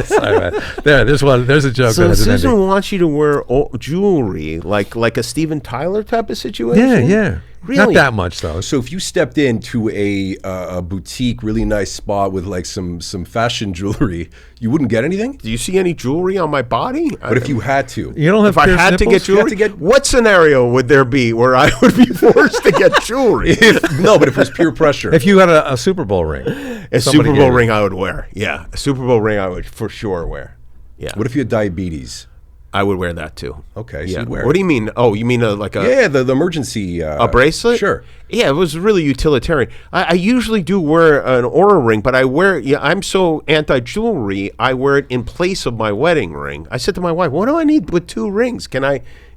Sorry, man. There's a joke. So Susan wants you to wear jewelry, like a Steven Tyler type of situation. Yeah. Really? Not that much though. So if you stepped into a boutique, really nice spot with like some fashion jewelry, you wouldn't get anything? Do you see any jewelry on my body? But if you had to. You don't have If I had to get jewelry, what scenario would there be where I would be forced to get jewelry? No, but if it was pure pressure. If you had a Super Bowl ring. A Super Bowl ring I would wear. Yeah, a Super Bowl ring I would for sure wear. Yeah. What if you had diabetes? I would wear that too. Okay, so Yeah. you'd wear What it. do you mean? Oh, you mean like a Yeah, the emergency. a bracelet? Sure. Yeah, it was really utilitarian. I usually do wear an Oura ring, but I'm so anti-jewelry, I wear it in place of my wedding ring. I said to my wife, "What do I need with two rings?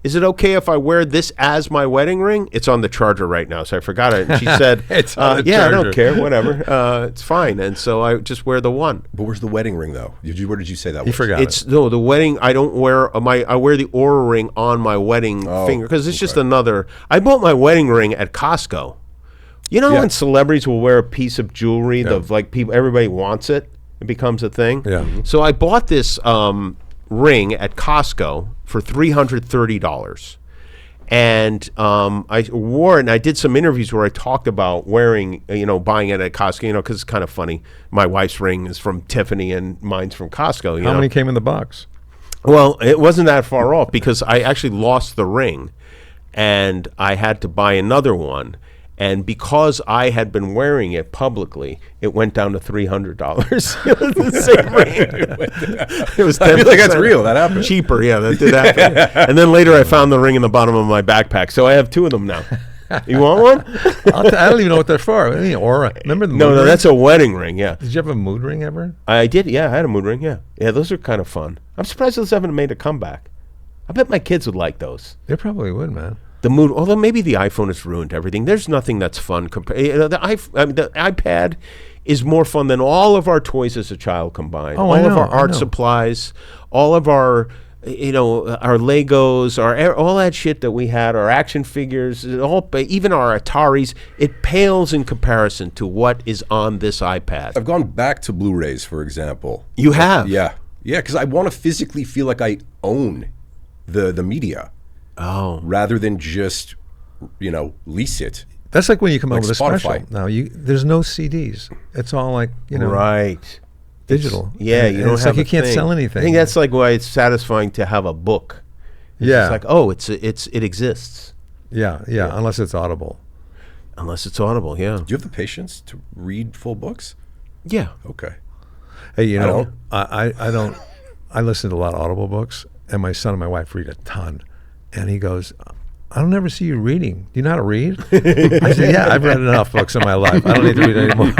Is it okay if I wear this as my wedding ring?" It's on the charger right now, so I forgot it. And she said, It's on the "Yeah, I charger. don't care, whatever. It's fine." And so I just wear the one. But where's the wedding ring though? Where did you say that He was? forgot. The wedding. I don't wear I wear the Oura ring on my wedding finger because it's just another. I bought my wedding ring at Costco. You know when celebrities will wear a piece of jewelry, everybody wants it. It becomes a thing. Yeah. So I bought this ring at Costco for $330. And I wore it, and I did some interviews where I talked about wearing, buying it at Costco, because it's kind of funny. My wife's ring is from Tiffany, and mine's from Costco. How many came in the box? Well, it wasn't that far off because I actually lost the ring, and I had to buy another one. And because I had been wearing it publicly, it went down to $300. It was the same ring. It was 10% I feel like that's real. That happened. cheaper. Yeah, that did happen. And then later I found the ring in the bottom of my backpack. So I have two of them now. You want one? I don't even know what they're for. Aura. Remember the mood No, ring? that's a wedding ring. Yeah. Did you have a mood ring ever? I did. Yeah, I had a mood ring. Yeah. Yeah, those are kind of fun. I'm surprised those haven't made a comeback. I bet my kids would like those. They probably would, man. The mood, although maybe the iPhone has ruined everything. There's nothing that's fun. The iPad is more fun than all of our toys as a child combined. Oh, all I of know, our art I know. supplies, all of our our Legos, all that shit that we had, our action figures, even our Ataris, it pales in comparison to what is on this iPad. I've gone back to Blu-rays, for example. You have? Yeah, because I want to physically feel like I own the media, rather than just lease it. That's like when you come Like up with a Spotify. special. Now there's no CDs. It's all like Right. digital. Yeah, And you don't it's have like you can't thing. sell anything. I think that's like why it's satisfying to have a book. Yeah. It's like, it exists. Yeah, unless it's Audible. Unless it's Audible, yeah. Do you have the patience to read full books? Yeah. Okay. Hey, I don't. I don't. I listen to a lot of Audible books, and my son and my wife read a ton. And he goes, I don't ever see you reading. Do you know how to read? I said, yeah, I've read enough books in my life. I don't need to read anymore.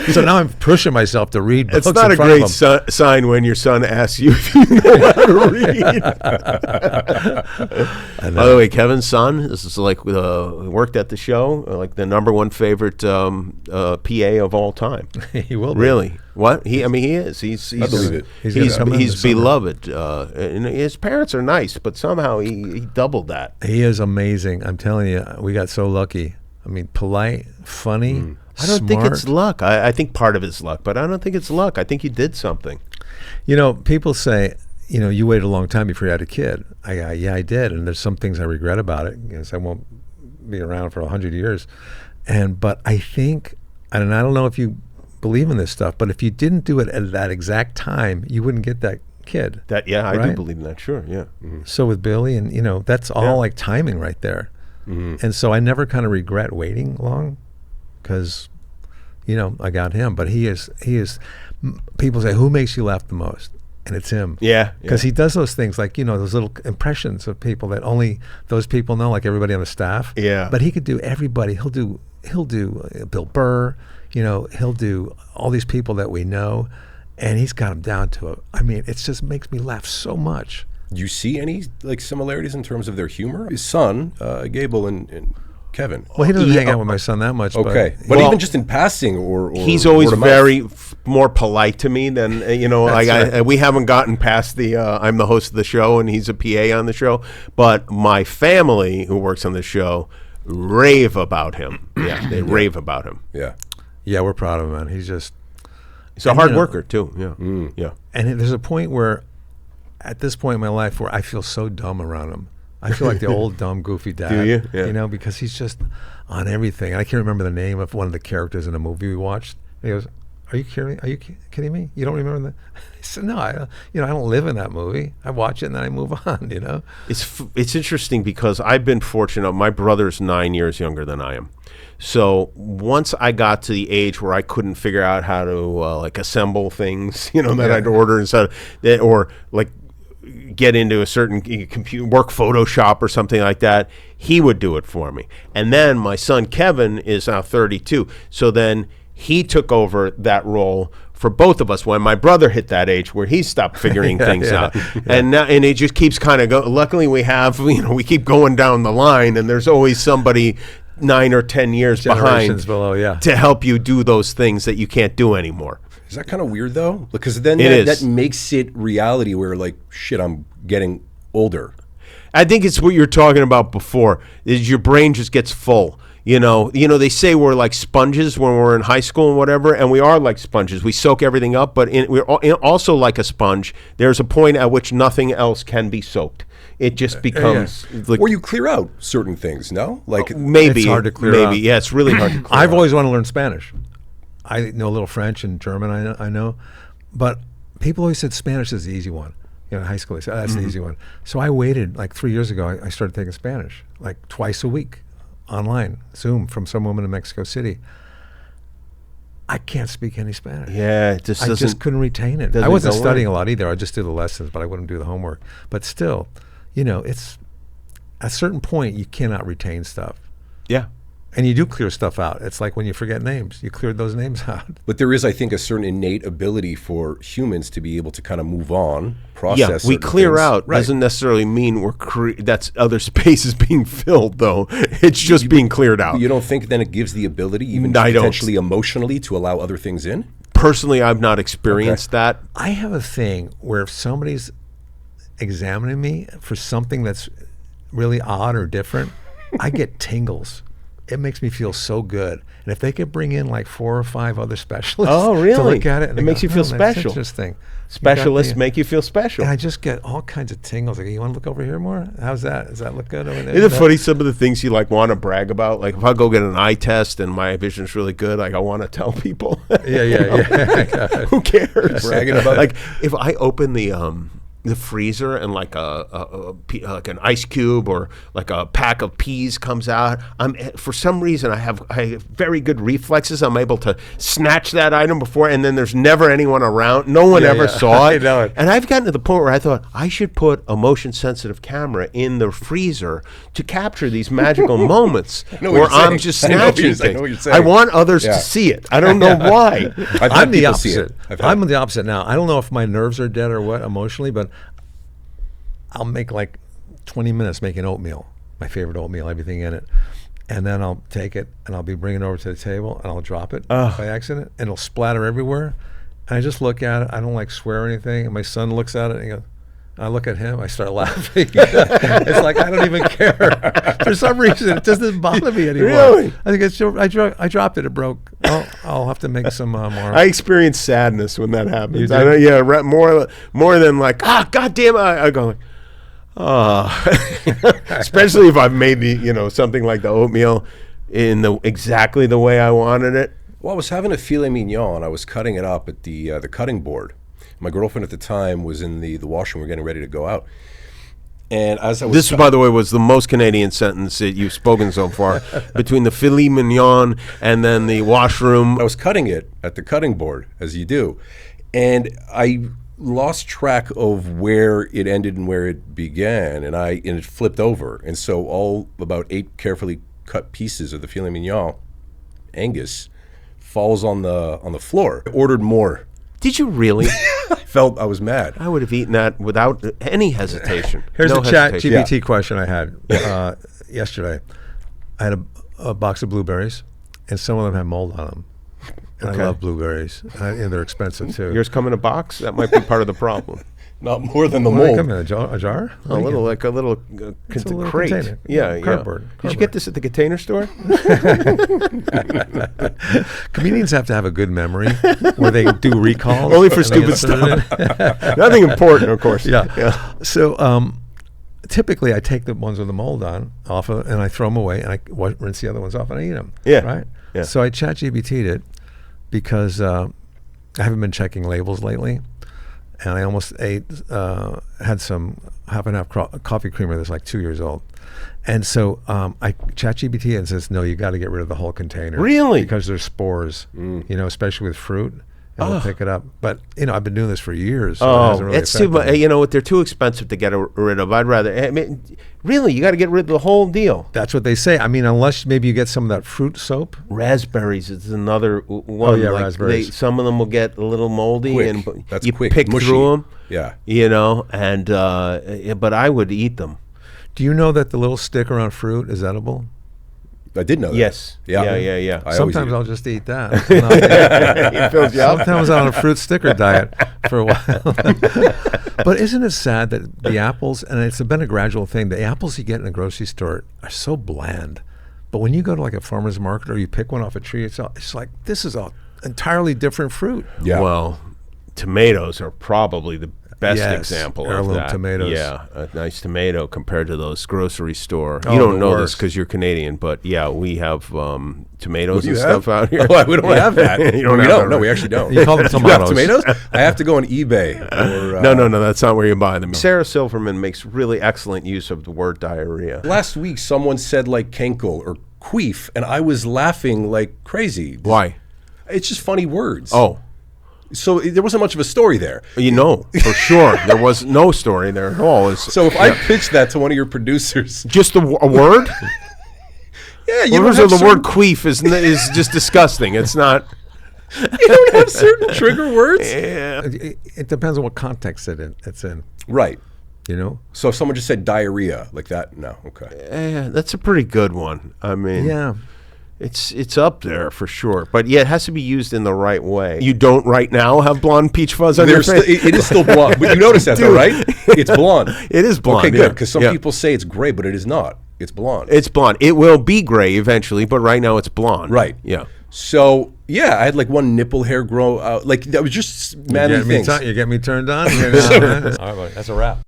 So now I'm pushing myself to read books. It's not a great sign when your son asks you if you know how to read. By the way, Kevin's son, this is like worked at the show, like the #1 favorite PA of all time. He will be. Really? What? He is. He's I believe it. He's beloved. And his parents are nice, but somehow he doubled that. He is amazing. I'm telling you, we got so lucky. I mean, polite, funny, I don't think smart. it's luck. I think part of it's luck, but I don't think it's luck. I think he did something. People say, you waited a long time before you had a kid. Yeah, I did. And there's some things I regret about it because I won't be around for 100 years. But I think, and I don't know if you believe in this stuff, but if you didn't do it at that exact time, you wouldn't get that kid. I do right? believe in that. Sure, yeah. Mm-hmm. So with Billy, and that's all like timing right there. Mm-hmm. And so I never kind of regret waiting long, because I got him. But he is. People say, who makes you laugh the most? And it's him. Yeah. Because he does those things like those little impressions of people that only those people know, like everybody on the staff. Yeah. But he could do everybody. He'll do Bill Burr. He'll do all these people that we know, and he's got them down to it. I mean, it just makes me laugh so much. Do you see any similarities in terms of their humor? His son, Gable and Kevin. Well, he doesn't hang out with my son that much. Okay, but even just in passing, or he's always word of mouth. very more polite to me than we haven't gotten past the I'm the host of the show and he's a PA on the show, but my family who works on the show rave about him. Yeah, they rave about him. Yeah, we're proud of him, man. He's a hard worker too. Yeah, yeah. And there's a point where, at this point in my life, where I feel so dumb around him. I feel like the old dumb goofy dad. Do you? Yeah. Because he's just on everything. And I can't remember the name of one of the characters in a movie we watched. And he goes, "Are you kidding? Are you kidding me? You don't remember that?" I said, "No, I don't live in that movie. I watch it and then I move on." It's interesting because I've been fortunate. My brother's 9 years younger than I am. So once I got to the age where I couldn't figure out how to assemble things, that I'd order instead of, or get into a certain computer, work Photoshop or something like that, he would do it for me. And then my son Kevin is now 32. So then he took over that role for both of us when my brother hit that age where he stopped figuring things out. And now, and it just keeps kind of going. Luckily we have, we keep going down the line, and there's always somebody 9 or 10 years behind below, to help you do those things that you can't do anymore. Is that kind of weird though? Because then that makes it reality where shit, I'm getting older. I think it's what you're talking about before, is your brain just gets full. They say we're like sponges when we're in high school and whatever, and we are like sponges. We soak everything up, but we're also like a sponge. There's a point at which nothing else can be soaked. It just becomes or you clear out certain things. No, maybe it's hard to clear out. Yeah, it's really hard to clear I've out. always wanted to learn Spanish. I know a little French and German. I know, but people always said Spanish is the easy one. In high school, they said that's the easy one. So I waited 3 years ago. I started taking Spanish twice a week, online, Zoom, from some woman in Mexico City. I can't speak any Spanish. Yeah, it just I just couldn't retain it. I wasn't studying a lot either. I just did the lessons, but I wouldn't do the homework. But still, it's at a certain point you cannot retain stuff. Yeah. And you do clear stuff out. It's like when you forget names. You cleared those names out. But there is, I think, a certain innate ability for humans to be able to kind of move on, process. Yeah, we clear things. out. Right. Doesn't necessarily mean that's other space is being filled, though. It's just being cleared out. You don't think then it gives the ability, even potentially emotionally, to allow other things in? Personally, I've not experienced that. I have a thing where if somebody's examining me for something that's really odd or different, I get tingles. It makes me feel so good. And if they could bring in like 4 or 5 other specialists to look at it, and it makes you feel special. That's interesting. Specialists make you feel special. And I just get all kinds of tingles. Like, you want to look over here more? How's that? Does that look good over there? Isn't it funny, some of the things you like want to brag about? Like if I go get an eye test and my vision's really good, like I want to tell people. Yeah. Who cares? Bragging about like if I open the freezer and like like an ice cube or like a pack of peas comes out, for some reason I have very good reflexes. I'm able to snatch that item before, and then there's never anyone around. No one ever saw it. I know it. And I've gotten to the point where I thought I should put a motion sensitive camera in the freezer to capture these magical moments where I'm just snatching things. I want others to see it. I don't know why. I'm the opposite. I'm the opposite now. I don't know if my nerves are dead or what emotionally, but I'll make like 20 minutes making oatmeal, my favorite oatmeal, everything in it. And then I'll take it and I'll be bringing it over to the table and I'll drop it by accident and it'll splatter everywhere. And I just look at it. I don't like swear or anything. And my son looks at it and he goes, I look at him, I start laughing. It's like I don't even care. For some reason, it doesn't bother me anymore. Really? I think it's I dropped it. It broke. I'll have to make some more. I experience sadness when that happens. You do? I know, yeah, more than like, God damn it. I go like, especially if I've made something like the oatmeal in exactly the way I wanted it. Well, I was having a filet mignon, and I was cutting it up at the cutting board. My girlfriend at the time was in the washroom. We're getting ready to go out. And as I was This, by the way, was the most Canadian sentence that you've spoken so far. Between the filet mignon and then the washroom. I was cutting it at the cutting board, as you do. And I lost track of where it ended and where it began, and it flipped over. And so all about 8 carefully cut pieces of the filet mignon, Angus, falls on the floor. I ordered more. Did you really? I was mad. I would have eaten that without any hesitation. Here's No the chat hesitation. GPT question I had yesterday. I had a box of blueberries, and some of them had mold on them. And Okay. I love blueberries, and they're expensive too. Yours come in a box? That might be part of the problem. Not more than the What do they mold. come in, a jar? A little It's a little crate. container. Yeah. Cardboard. Did you get this at the Container Store? Comedians have to have a good memory where they do recalls. Only for and they stupid get- Nothing important, of course. Yeah. So typically I take the ones with the mold on off of, and I throw them away, and I rinse the other ones off and I eat them. Yeah. Right? Yeah. So I chat GPT'd it because I haven't been checking labels lately. And I almost had some half and half coffee creamer that's like 2 years old. And so I chat GPT and says, no, you got to get rid of the whole container. Really? Because there's spores, especially with fruit. And we'll pick it up. But, I've been doing this for years. So it hasn't really it's too affected much. me. They're too expensive to get rid of. I'd rather. Really, you got to get rid of the whole deal. That's what they say. I mean, unless maybe you get some of that fruit soap. Raspberries is another one. Oh, yeah, raspberries. Some of them will get a little moldy, Quick. and That's you quick. pick Mushy. through them. Yeah. And but I would eat them. Do you know that the little sticker on fruit is edible? I did know that. Yes. Yeah. Yeah. I always Sometimes eat it. I'll just eat that. It fills you up. Sometimes I'm on a fruit sticker diet for a while. But isn't it sad that the apples, and it's been a gradual thing, the apples you get in a grocery store are so bland. But when you go to like a farmer's market or you pick one off a tree, it's like, this is an entirely different fruit. Yeah. Well, tomatoes are probably the best Yes, example of heirloom that. tomatoes. Yeah, a nice tomato compared to those grocery store. Oh, You don't the know this worst. because you're Canadian, but yeah, we have tomatoes Do and you stuff have? out here. Oh, we don't have that. You don't we have don't. that, No, right? we actually don't. You call them You have tomatoes. tomatoes? I have to go on eBay. Or, No, that's not where you buy them. Sarah Silverman makes really excellent use of the word diarrhea. Last week, someone said like kenkel or queef, and I was laughing like crazy. Why? It's just funny words. Oh, So there wasn't much of a story there. for sure. There was no story there at all. So if I pitched that to one of your producers, Just a word? yeah, you Well, don't have the certain, word queef is just disgusting. It's not. you don't have certain trigger words. Yeah. It depends on what context it's in, Right. So if someone just said diarrhea like that, no, okay. That's a pretty good one. I mean, Yeah. It's up there for sure, but yeah, it has to be used in the right way. You don't right now have blonde peach fuzz on your face. It is still blonde, but you notice that though, right? It's blonde. It is blonde. Okay, good, because some yeah. people say it's gray, but it is not. It's blonde. It's blonde. It will be gray eventually, but right now it's blonde. Right. Yeah. So yeah, I had like one nipple hair grow out. Like that was just manly things. You get me turned on. All right, buddy, that's a wrap.